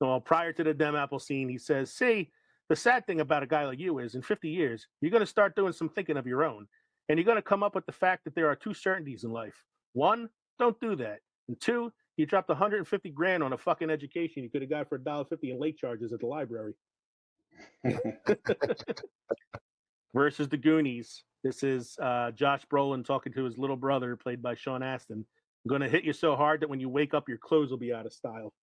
Well, prior to the Dem Apple scene, he says, "See, the sad thing about a guy like you is in 50 years, you're going to start doing some thinking of your own. And you're going to come up with the fact that there are two certainties in life. One, don't do that. And two, you dropped 150 grand on a fucking education you could have got for $1.50 in late charges at the library." Versus the Goonies. This is Josh Brolin talking to his little brother, played by Sean Astin. "I'm going to hit you so hard that when you wake up, your clothes will be out of style."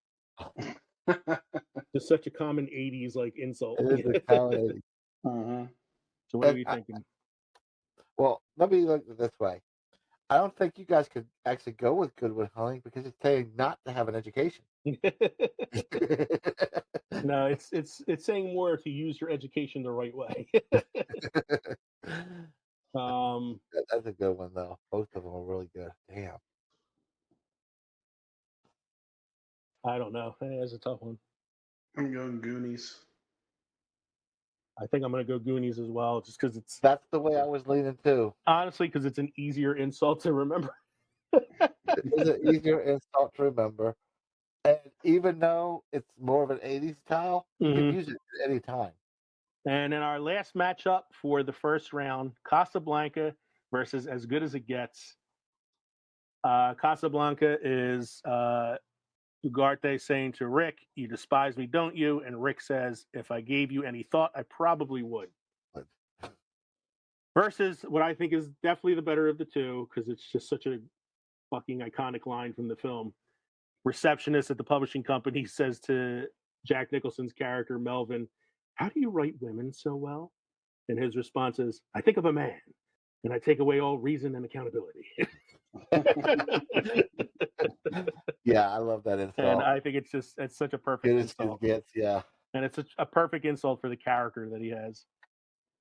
Just such a common 80s like insult. It is accommodating. So what are you thinking? Well, let me look at it this way. I don't think you guys could actually go with Goodwood Hunting because it's saying not to have an education. No, it's saying more to use your education the right way. That's a good one though. Both of them are really good. Damn. I don't know. That's a tough one. I'm going Goonies. I think I'm going to go Goonies as well, just because it's That's the way I was leaning too. honestly because it's an easier insult to remember. It's an easier insult to remember. And even though it's more of an 80s style, you can use it at any time. And in our last matchup for the first round, Casablanca versus As Good as It Gets. Casablanca is Ugarte saying to Rick, "You despise me, don't you?" And Rick says, "If I gave you any thought, I probably would." Versus what I think is definitely the better of the two, because it's just such a fucking iconic line from the film. Receptionist at the publishing company says to Jack Nicholson's character, Melvin, "How do you write women so well?" And his response is, "I think of a man, and I take away all reason and accountability." Yeah, I love that insult. And I think it's such a perfect insult. Yeah. And it's a perfect insult for the character that he has.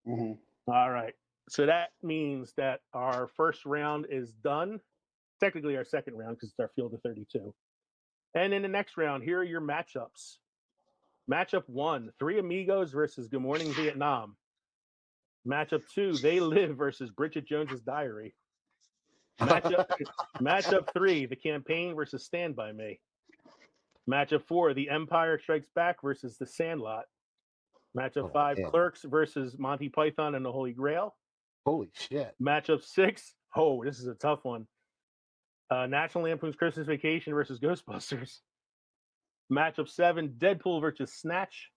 All right. So that means that our first round is done. Technically our second round because it's our field of 32. And in the next round, here are your matchups. Matchup 1, Three Amigos versus Good Morning Vietnam. Matchup 2, They Live versus Bridget Jones's Diary. Matchup 3, The Campaign versus Stand By Me. Matchup 4, The Empire Strikes Back versus The Sandlot. Matchup Oh, 5, man. Clerks versus Monty Python and the Holy Grail. Holy shit. Matchup 6, oh, this is a tough one. National Lampoon's Christmas Vacation versus Ghostbusters. Matchup 7, Deadpool versus Snatch.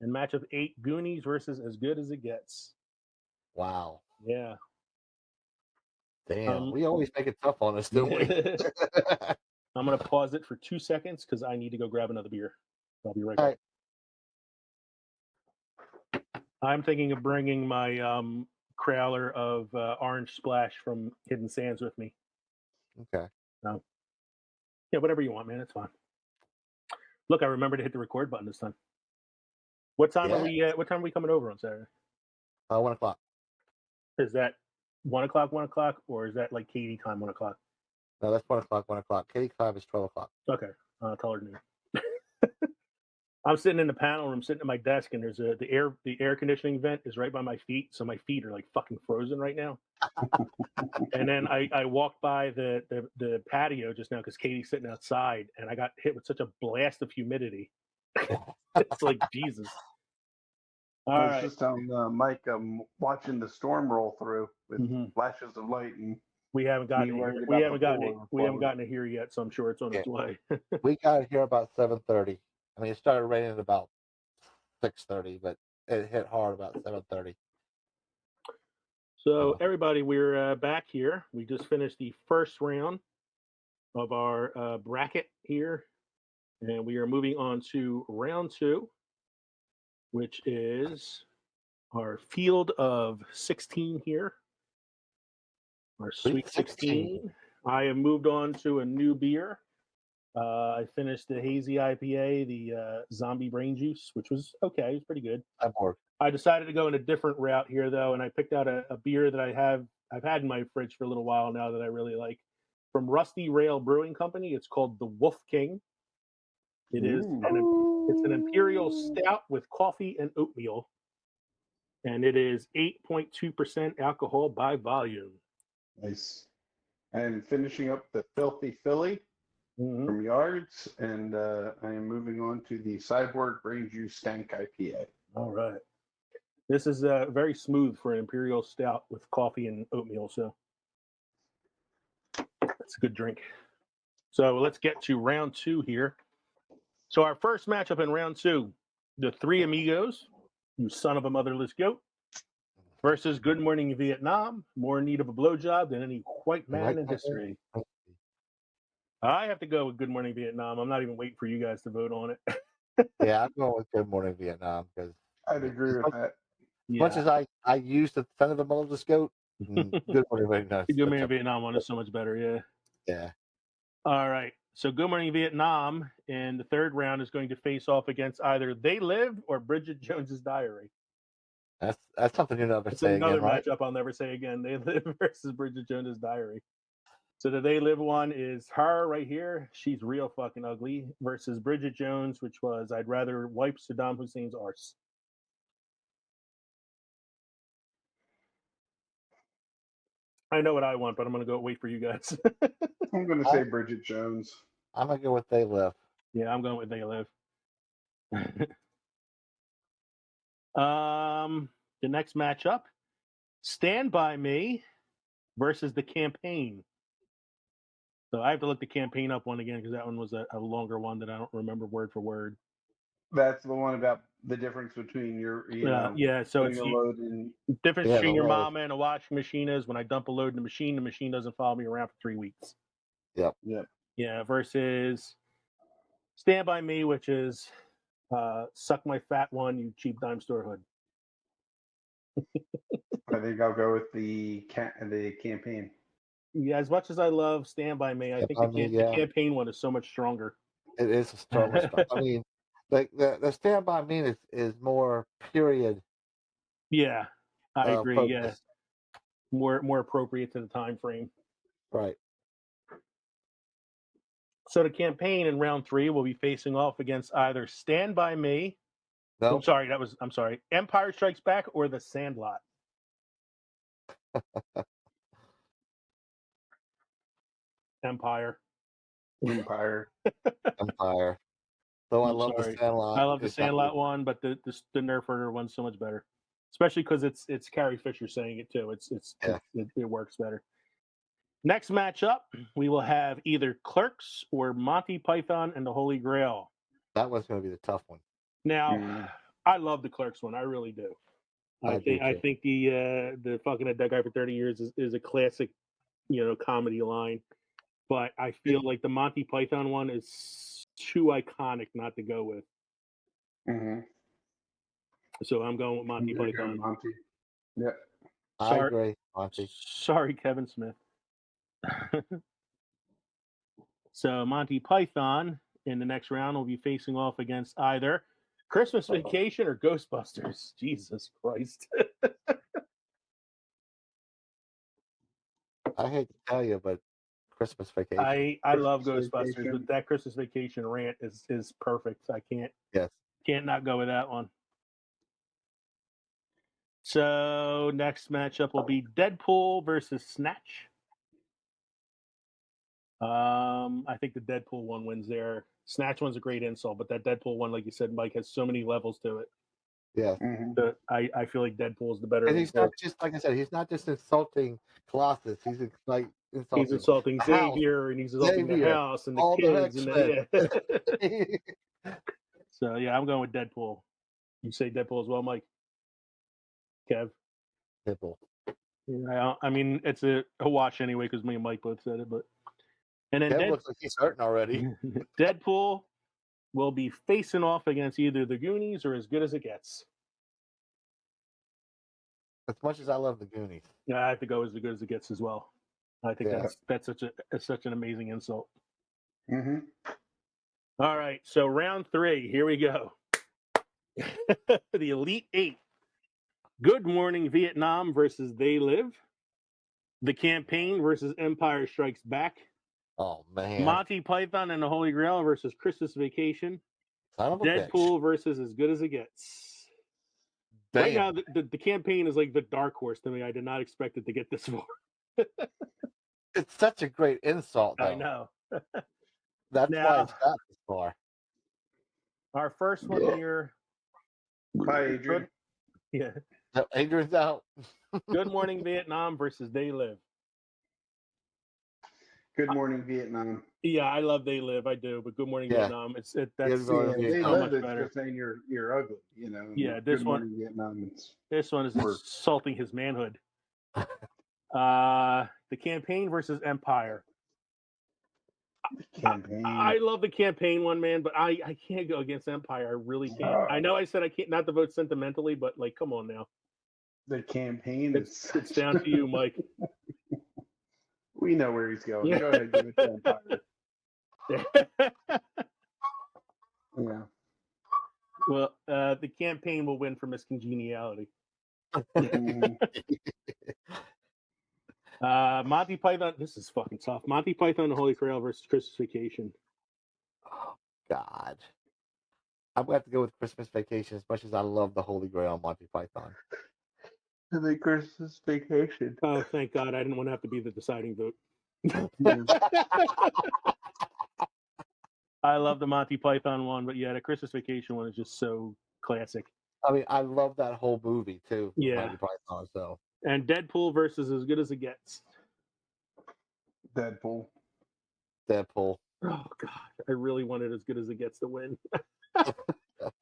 And matchup 8, Goonies versus As Good as It Gets. Wow. Yeah. Damn. We always make it tough on us, don't we? I'm going to pause it for 2 seconds because I need to go grab another beer. I'll be right All back. right. I'm thinking of bringing my crowler of Orange Splash from Hidden Sands with me. Okay. Yeah, whatever you want, man. It's fine. Look, I remember to hit the record button this time. What time are we? What time are we coming over on Saturday? 1 o'clock. Is that 1 o'clock, 1 o'clock, or is that like Katie time, 1 o'clock? No, that's 1 o'clock, 1 o'clock. Katie Clive is 12 o'clock. Okay. Tell her noon. I'm sitting in the panel room, sitting at my desk, and there's the air conditioning vent is right by my feet, so my feet are like fucking frozen right now. And then I walked by the patio just now because Katie's sitting outside, and I got hit with such a blast of humidity. It's like Jesus. All I was right. just telling Mike I'm watching the storm roll through with Mhm. flashes of light, and We haven't gotten me it worried here. about the We haven't gotten it here yet, so I'm sure it's on its way. We got it here about 7:30. I mean, it started raining at about 6:30, but it hit hard about 7:30. So everybody, we're back here. We just finished the first round of our bracket here, and we are moving on to round 2, which is our field of 16 here. Our Sweet 16. I have moved on to a new beer. I finished the hazy IPA, the zombie brain juice, which was okay. It was pretty good. I decided to go in a different route here, though, and I picked out a beer that I've had in my fridge for a little while now that I really like. From Rusty Rail Brewing Company, it's called the Wolf King. It's an imperial stout with coffee and oatmeal, and it is 8.2% alcohol by volume. Nice. And finishing up the Filthy Philly from Yards, and I am moving on to the Cyborg Brain Juice Stank IPA. All right. This is very smooth for an imperial stout with coffee and oatmeal, so it's a good drink. So let's get to round 2 here. So our first matchup in round 2, the Three Amigos, you son of a motherless goat, versus Good Morning Vietnam, more in need of a blowjob than any white man in history. I have to go with Good Morning Vietnam. I'm not even waiting for you guys to vote on it. Yeah, I'm going with Good Morning Vietnam because I'd agree with that. As much as I used the son of a motherless goat, Good Morning Vietnam. Good Morning Vietnam one is so much better, yeah. Yeah. All right. So Good Morning Vietnam in the third round is going to face off against either They Live or Bridget Jones's Diary. That's something you'll never It's say another again, right? matchup I'll never say again. They Live versus Bridget Jones's Diary. So the They Live one is her right here. She's real fucking ugly versus Bridget Jones, which was I'd rather wipe Saddam Hussein's arse. I know what I want, but I'm going to go wait for you guys. I'm going to say Bridget Jones. I'm going to go with They Live. Yeah, I'm going with They Live. The next matchup, Stand By Me versus The Campaign. So I have to look the Campaign up one again because that one was a longer one that I don't remember word for word. That's the one about the difference between your, yeah. So it's a load in. Difference between your mama and a washing machine is when I dump a load in the machine doesn't follow me around for 3 weeks. Yep. Yeah. Versus Stand By Me, which is suck my fat one, you cheap dime store hood. I think I'll go with the Campaign. Yeah, as much as I love Stand By Me, I think the Campaign one is so much stronger. It is a stronger stuff. I mean, like the Stand By Me is more period. Yeah, I agree. Focus. Yeah, more appropriate to the time frame. Right. So the Campaign in round 3 will be facing off against either Stand By Me. No. I'm sorry. Empire Strikes Back or The Sandlot. Empire. Empire. Though I I'm love the sorry. Sandlot. I love the it's not Sandlot good. one, but the Nerf herder one's so much better. Especially because it's Carrie Fisher saying it too. Yeah. It works better. Next matchup, we will have either Clerks or Monty Python and the Holy Grail. That one's going to be the tough one. Now, Mm. I love the Clerks one. I really do. I do I too. think the fucking a dead guy for 30 years is a classic, comedy line. But I feel like the Monty Python one is too iconic not to go with. Mm-hmm. So I'm going with Monty There you go, Python. Monty. Yep. I agree, Monty. Sorry, Kevin Smith. So Monty Python in the next round will be facing off against either Christmas Vacation or Ghostbusters. Jesus Christ. I hate to tell you, but Christmas Vacation. I love Christmas Ghostbusters, Vacation. but that Christmas Vacation rant is perfect. I Yes. can't not go with that one. So next matchup will be Deadpool versus Snatch. I think the Deadpool one wins there. Snatch one's a great insult, but that Deadpool one, like you said, Mike, has so many levels to it. Yes. Mm-hmm. That I feel like Deadpool's the better. And of he's the two. not just, like I said, he's not just insulting Colossus. He's like insulting. He's insulting the house, Xavier, and he's insulting the Xavier, house and the all kids, and the yeah. So yeah, I'm going with Deadpool. You say Deadpool as well, Mike? Kev? Deadpool. Yeah, I mean it's a watch anyway because me and Mike both said it, but and then Kev looks like he's hurting already. Deadpool will be facing off against either the Goonies or As Good as It Gets. As much as I love the Goonies. Yeah, I have to go As Good as It Gets as well. I think Yeah. that's such an amazing insult. Mm-hmm. All right, so round 3, here we go. The Elite 8. Good Morning Vietnam versus They Live. The Campaign versus Empire Strikes Back. Oh man. Monty Python and the Holy Grail versus Christmas Vacation. Son of a Deadpool versus As Good as It Gets. bitch. Right Damn. now, the Campaign is like the dark horse to me. I did not expect it to get this far. It's such a great insult, though. I know. That's Now- why it's got this far. Our first one here. Hi, Adrian. Yeah. So Adrian's out. Good Morning Vietnam versus They Live. Good morning, Vietnam. Yeah, I love They Live. I do, but Good Morning Yeah. Vietnam. That's Good Morning They Vietnam. so live much it's better. just saying you're ugly, you know. Yeah, Good this one- morning, Vietnam. It's This one is Worse. insulting his manhood. The Campaign versus Empire. campaign. I love the Campaign one, man, but I can't go against Empire. I really can't. I know I said I can't not to vote sentimentally, but like, come on now. The campaign is. It's down to you, Mike. We know where he's going. Go ahead, give it to Empire. Yeah. Well, the Campaign will win for miscongeniality. Mhm. Monty Python. This is fucking tough. Monty Python and the Holy Grail versus Christmas Vacation. Oh, God. I'm going to have to go with Christmas Vacation as much as I love the Holy Grail on Monty Python. And the Christmas Vacation. Oh, thank God! I didn't want to have to be the deciding vote. I love the Monty Python one, but yeah, the Christmas Vacation one is just so classic. I mean, I love that whole movie, too. Yeah. Monty Python, so. And Deadpool versus As Good as It Gets. Deadpool. Deadpool. Oh God, I really wanted As Good as It Gets to win.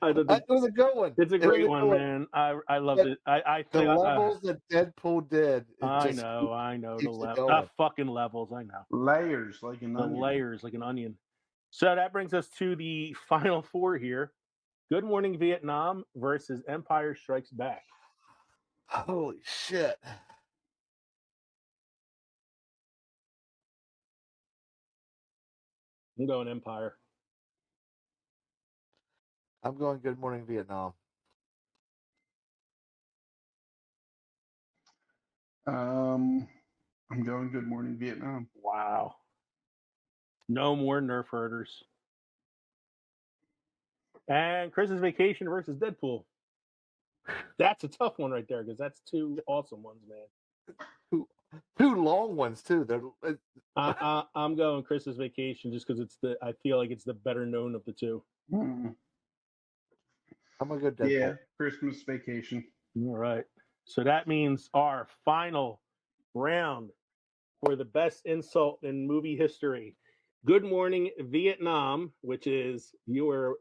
I did That was a good one. it's a It was great one, good man. I loved it. I The think levels that Deadpool did. I just know the keeps it levels. going. Fucking levels. I know Layers like an the onion. layers like an onion. So that brings us to the final 4 here. Good Morning Vietnam versus Empire Strikes Back. Holy shit. I'm going Empire. I'm going Good Morning Vietnam. I'm going Good Morning Vietnam. Wow. No more Nerf herders. And Christmas Vacation versus Deadpool. That's a tough one right there because that's 2 awesome ones, man. 2 Two long ones too. They're I'm going Christmas Vacation just because I feel like it's the better known of the two. Mm. I'm gonna go Deadpool. Yeah, Christmas Vacation. All right. So that means our final round for the best insult in movie history. Good Morning Vietnam, which is you're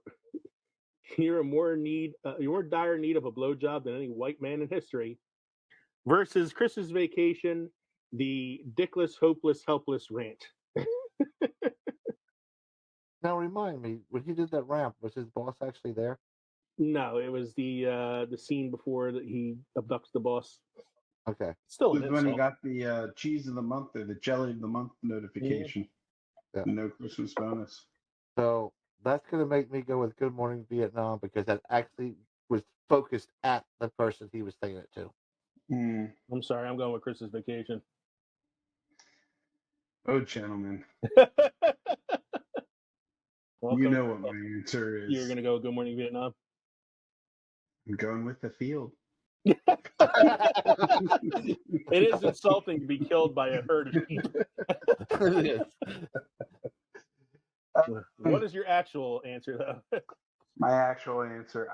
more dire need of a blowjob than any white man in history, versus Christmas Vacation, the dickless, hopeless, helpless rant. Now remind me, when he did that ramp, was his boss actually there? No, it was the scene before that he abducts the boss. Okay. Still This an is when he insult. got the cheese of the month or the jelly of the month notification. Yeah. No Christmas bonus. So that's gonna make me go with Good Morning Vietnam because that actually was focused at the person he was saying it to. Mm. I'm sorry, I'm going with Christmas Vacation. Oh, gentlemen, Welcome. you know what my answer is. You're gonna go Good Morning Vietnam. I'm going with the field. It is insulting to be killed by a herd of sheep. It is. What is your actual answer, though? My actual answer,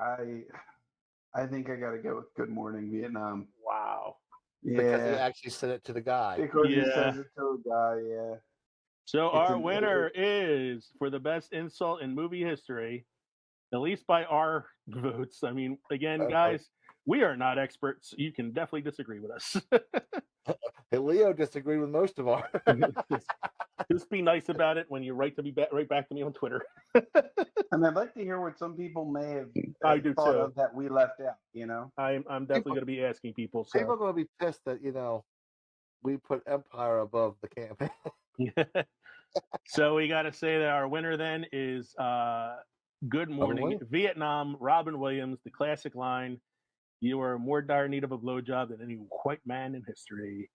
I think I got to go with Good Morning Vietnam. Wow. Because he Yeah, actually said it to the guy. because he Yeah. says it to a guy. Yeah. So It's our an- winner is for the best insult in movie history, at least by our votes. I mean, again, guys, we are not experts. You can definitely disagree with us. Hey, Leo disagreed with most of our. Just be nice about it when you write back to me on Twitter. And I'd like to hear what some people may have I do thought too. of that we left out. I'm definitely going to be asking people. So. People are going to be pissed that we put Empire above the campaign. So we got to say that our winner then is Good Morning Vietnam, Robin Williams, the classic line, "You are more dire need of a blowjob than any white man in history."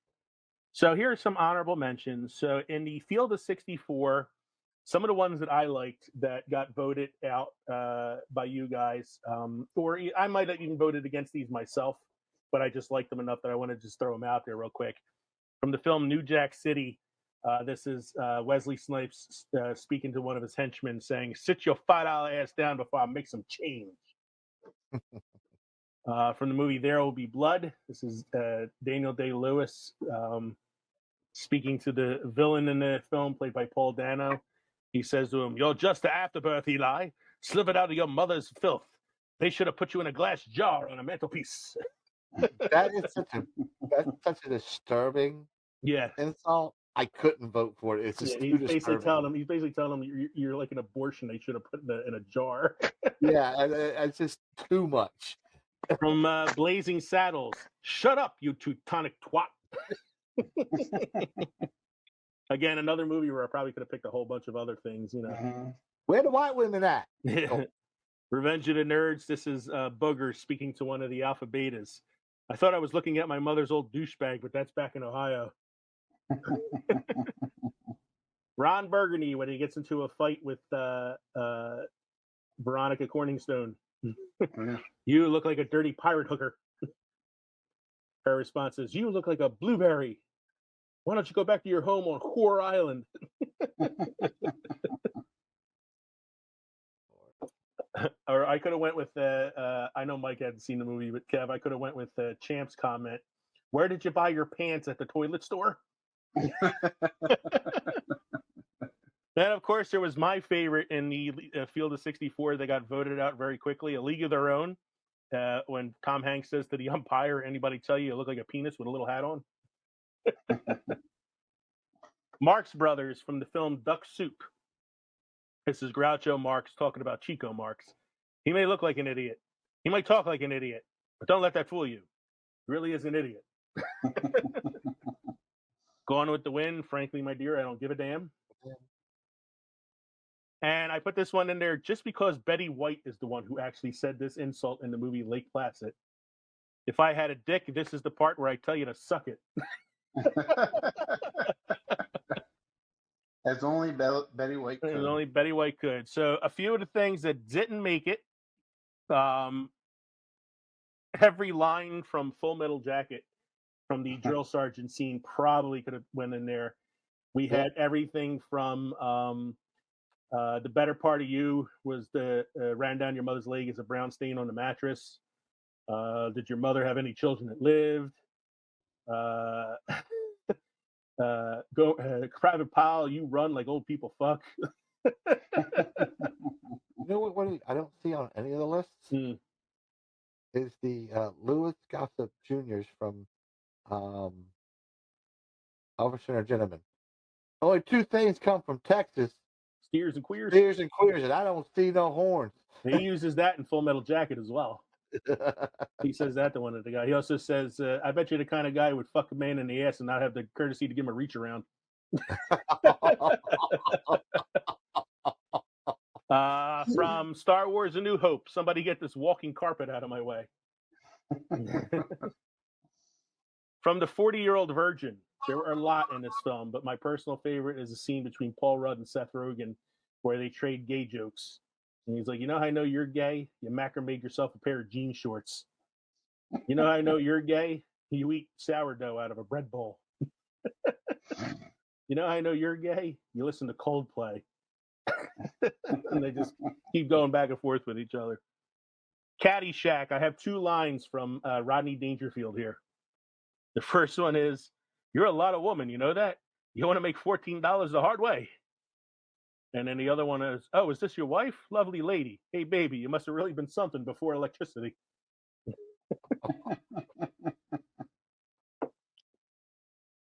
So here are some honorable mentions. So in the field of 64, some of the ones that I liked that got voted out by you guys, or I might have even voted against these myself, but I just liked them enough that I want to just throw them out there real quick. From the film New Jack City, this is Wesley Snipes speaking to one of his henchmen saying, "Sit your $5 ass down before I make some change." From the movie There Will Be Blood, this is Daniel Day-Lewis speaking to the villain in the film, played by Paul Dano. He says to him, "You're just the afterbirth, Eli. Slivered out of your mother's filth. They should have put you in a glass jar on a mantelpiece." That's such a disturbing insult. I couldn't vote for it. It's just too disturbing. He's basically telling him you're like an abortion they should have put in a jar. Yeah, it's just too much. From Blazing Saddles, "Shut up, you Teutonic twat." Again, another movie where I probably could have picked a whole bunch of other things, Where the white women at? Oh. Revenge of the Nerds, this is Booger speaking to one of the Alpha Betas. "I thought I was looking at my mother's old douchebag, but that's back in Ohio." Ron Burgundy, when he gets into a fight with Veronica Corningstone. "You look like a dirty pirate hooker." Her response is, "You look like a blueberry. Why don't you go back to your home on Whore Island?" Or I could have went with I know Mike hadn't seen the movie, but Kev, I could have went with Champ's comment, "Where did you buy your pants, at the toilet store?" Then, of course, there was my favorite in the field of 64 that got voted out very quickly, A League of Their Own, when Tom Hanks says to the umpire, "Anybody tell you look like a penis with a little hat on?" Marx Brothers from the film Duck Soup. This is Groucho Marx talking about Chico Marx. "He may look like an idiot. He might talk like an idiot, but don't let that fool you. He really is an idiot." Gone with the Wind, "Frankly, my dear, I don't give a damn." And I put this one in there just because Betty White is the one who actually said this insult in the movie Lake Placid. "If I had a dick, this is the part where I tell you to suck it." As only Betty White could. And only Betty White could. So a few of the things that didn't make it. Every line from Full Metal Jacket from the drill sergeant scene probably could have went in there. We had everything from the better part of you was the ran down your mother's leg as a brown stain on the mattress. Did your mother have any children that lived? Private Pile, you run like old people fuck. You know what I don't see on any of the lists is the Lewis Gossip Juniors from Officer and Gentleman. Only two things come from Texas: Steers and queers. Steers and queers, and I don't see no horns. He uses that in Full Metal Jacket as well. He says that to one of the guys. He also says, I bet you're the kind of guy who would fuck a man in the ass and not have the courtesy to give him a reach around. From Star Wars A New Hope, somebody get this walking carpet out of my way. From The 40-Year-Old Virgin, there were a lot in this film, but my personal favorite is a scene between Paul Rudd and Seth Rogen where they trade gay jokes. And he's like, you know how I know you're gay? You macrameed yourself a pair of jean shorts. You know how I know you're gay? You eat sourdough out of a bread bowl. You know how I know you're gay? You listen to Coldplay. And they just keep going back and forth with each other. Caddyshack. I have two lines from Rodney Dangerfield here. The first one is, you're a lot of woman, you know that? You want to make $14 the hard way. And then the other one is, oh, is this your wife? Lovely lady. Hey, baby, you must have really been something before electricity.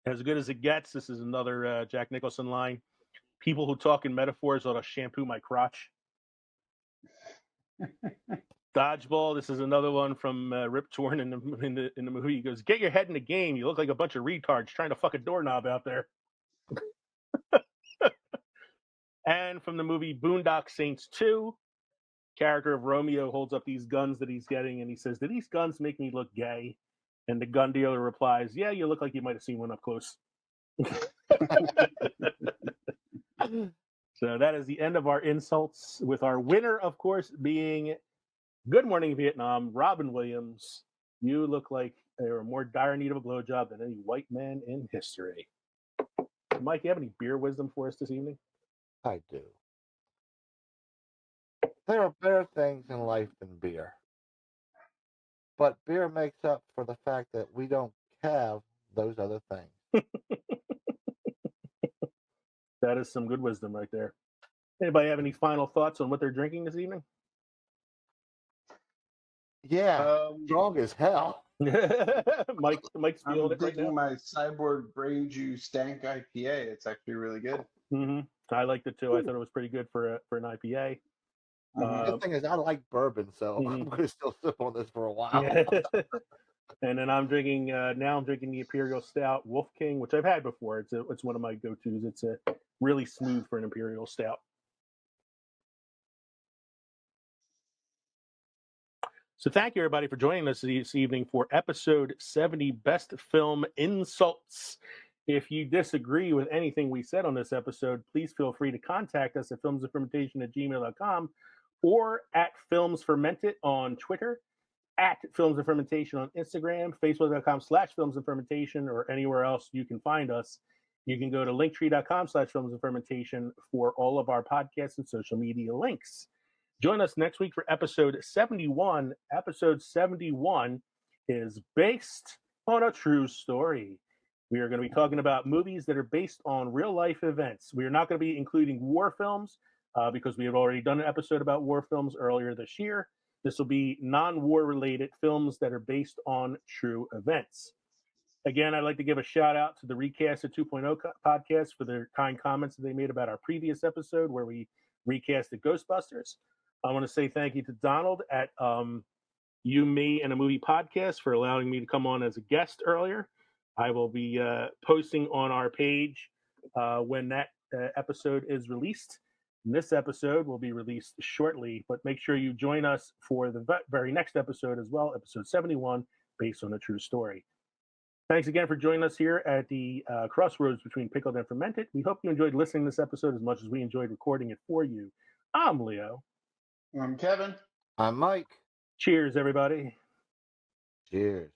As good as it gets, this is another Jack Nicholson line. People who talk in metaphors ought to shampoo my crotch. Dodgeball. This is another one from Rip Torn in the movie. He goes, "Get your head in the game. You look like a bunch of retards trying to fuck a doorknob out there." And from the movie Boondock Saints 2, character of Romeo holds up these guns that he's getting, and he says, "Do these guns make me look gay?" And the gun dealer replies, "Yeah, you look like you might have seen one up close." So that is the end of our insults, with our winner, of course, being Good Morning Vietnam, Robin Williams. You look like you're more dire need of a blowjob than any white man in history. Mike, you have any beer wisdom for us this evening? I do. There are better things in life than beer. But beer makes up for the fact that we don't have those other things. That is some good wisdom right there. Anybody have any final thoughts on what they're drinking this evening? Yeah, strong as hell. Mike's I'm feeling it right digging now. my Cyborg Brain Juice Stank IPA. It's actually really good. Mm-hmm. I liked it too. I thought it was pretty good for an IPA. The thing is, I like bourbon, so I'm going to still sip on this for a while. And then I'm drinking the Imperial Stout Wolf King, which I've had before. It's one of my go-tos. It's a really smooth for an Imperial Stout. So thank you, everybody, for joining us this evening for episode 70, Best Film Insults. If you disagree with anything we said on this episode, please feel free to contact us at filmsoffermentation@gmail.com or at filmsfermented on Twitter, at Films of Fermentation on Instagram, facebook.com/filmsoffermentation, or anywhere else you can find us. You can go to linktree.com/filmsoffermentation for all of our podcasts and social media links. Join us next week for episode 71. Episode 71 is based on a true story. We are going to be talking about movies that are based on real-life events. We are not going to be including war films because we have already done an episode about war films earlier this year. This will be non-war related films that are based on true events. Again, I'd like to give a shout-out to the Recast at 2.0 podcast for their kind comments that they made about our previous episode where we recasted Ghostbusters. I want to say thank you to Donald at You, Me, and a Movie podcast for allowing me to come on as a guest earlier. I will be posting on our page when that episode is released. And this episode will be released shortly, but make sure you join us for the very next episode as well, episode 71, based on a true story. Thanks again for joining us here at the crossroads between pickled and fermented. We hope you enjoyed listening to this episode as much as we enjoyed recording it for you. I'm Leo. I'm Kevin. I'm Mike. Cheers, everybody. Cheers.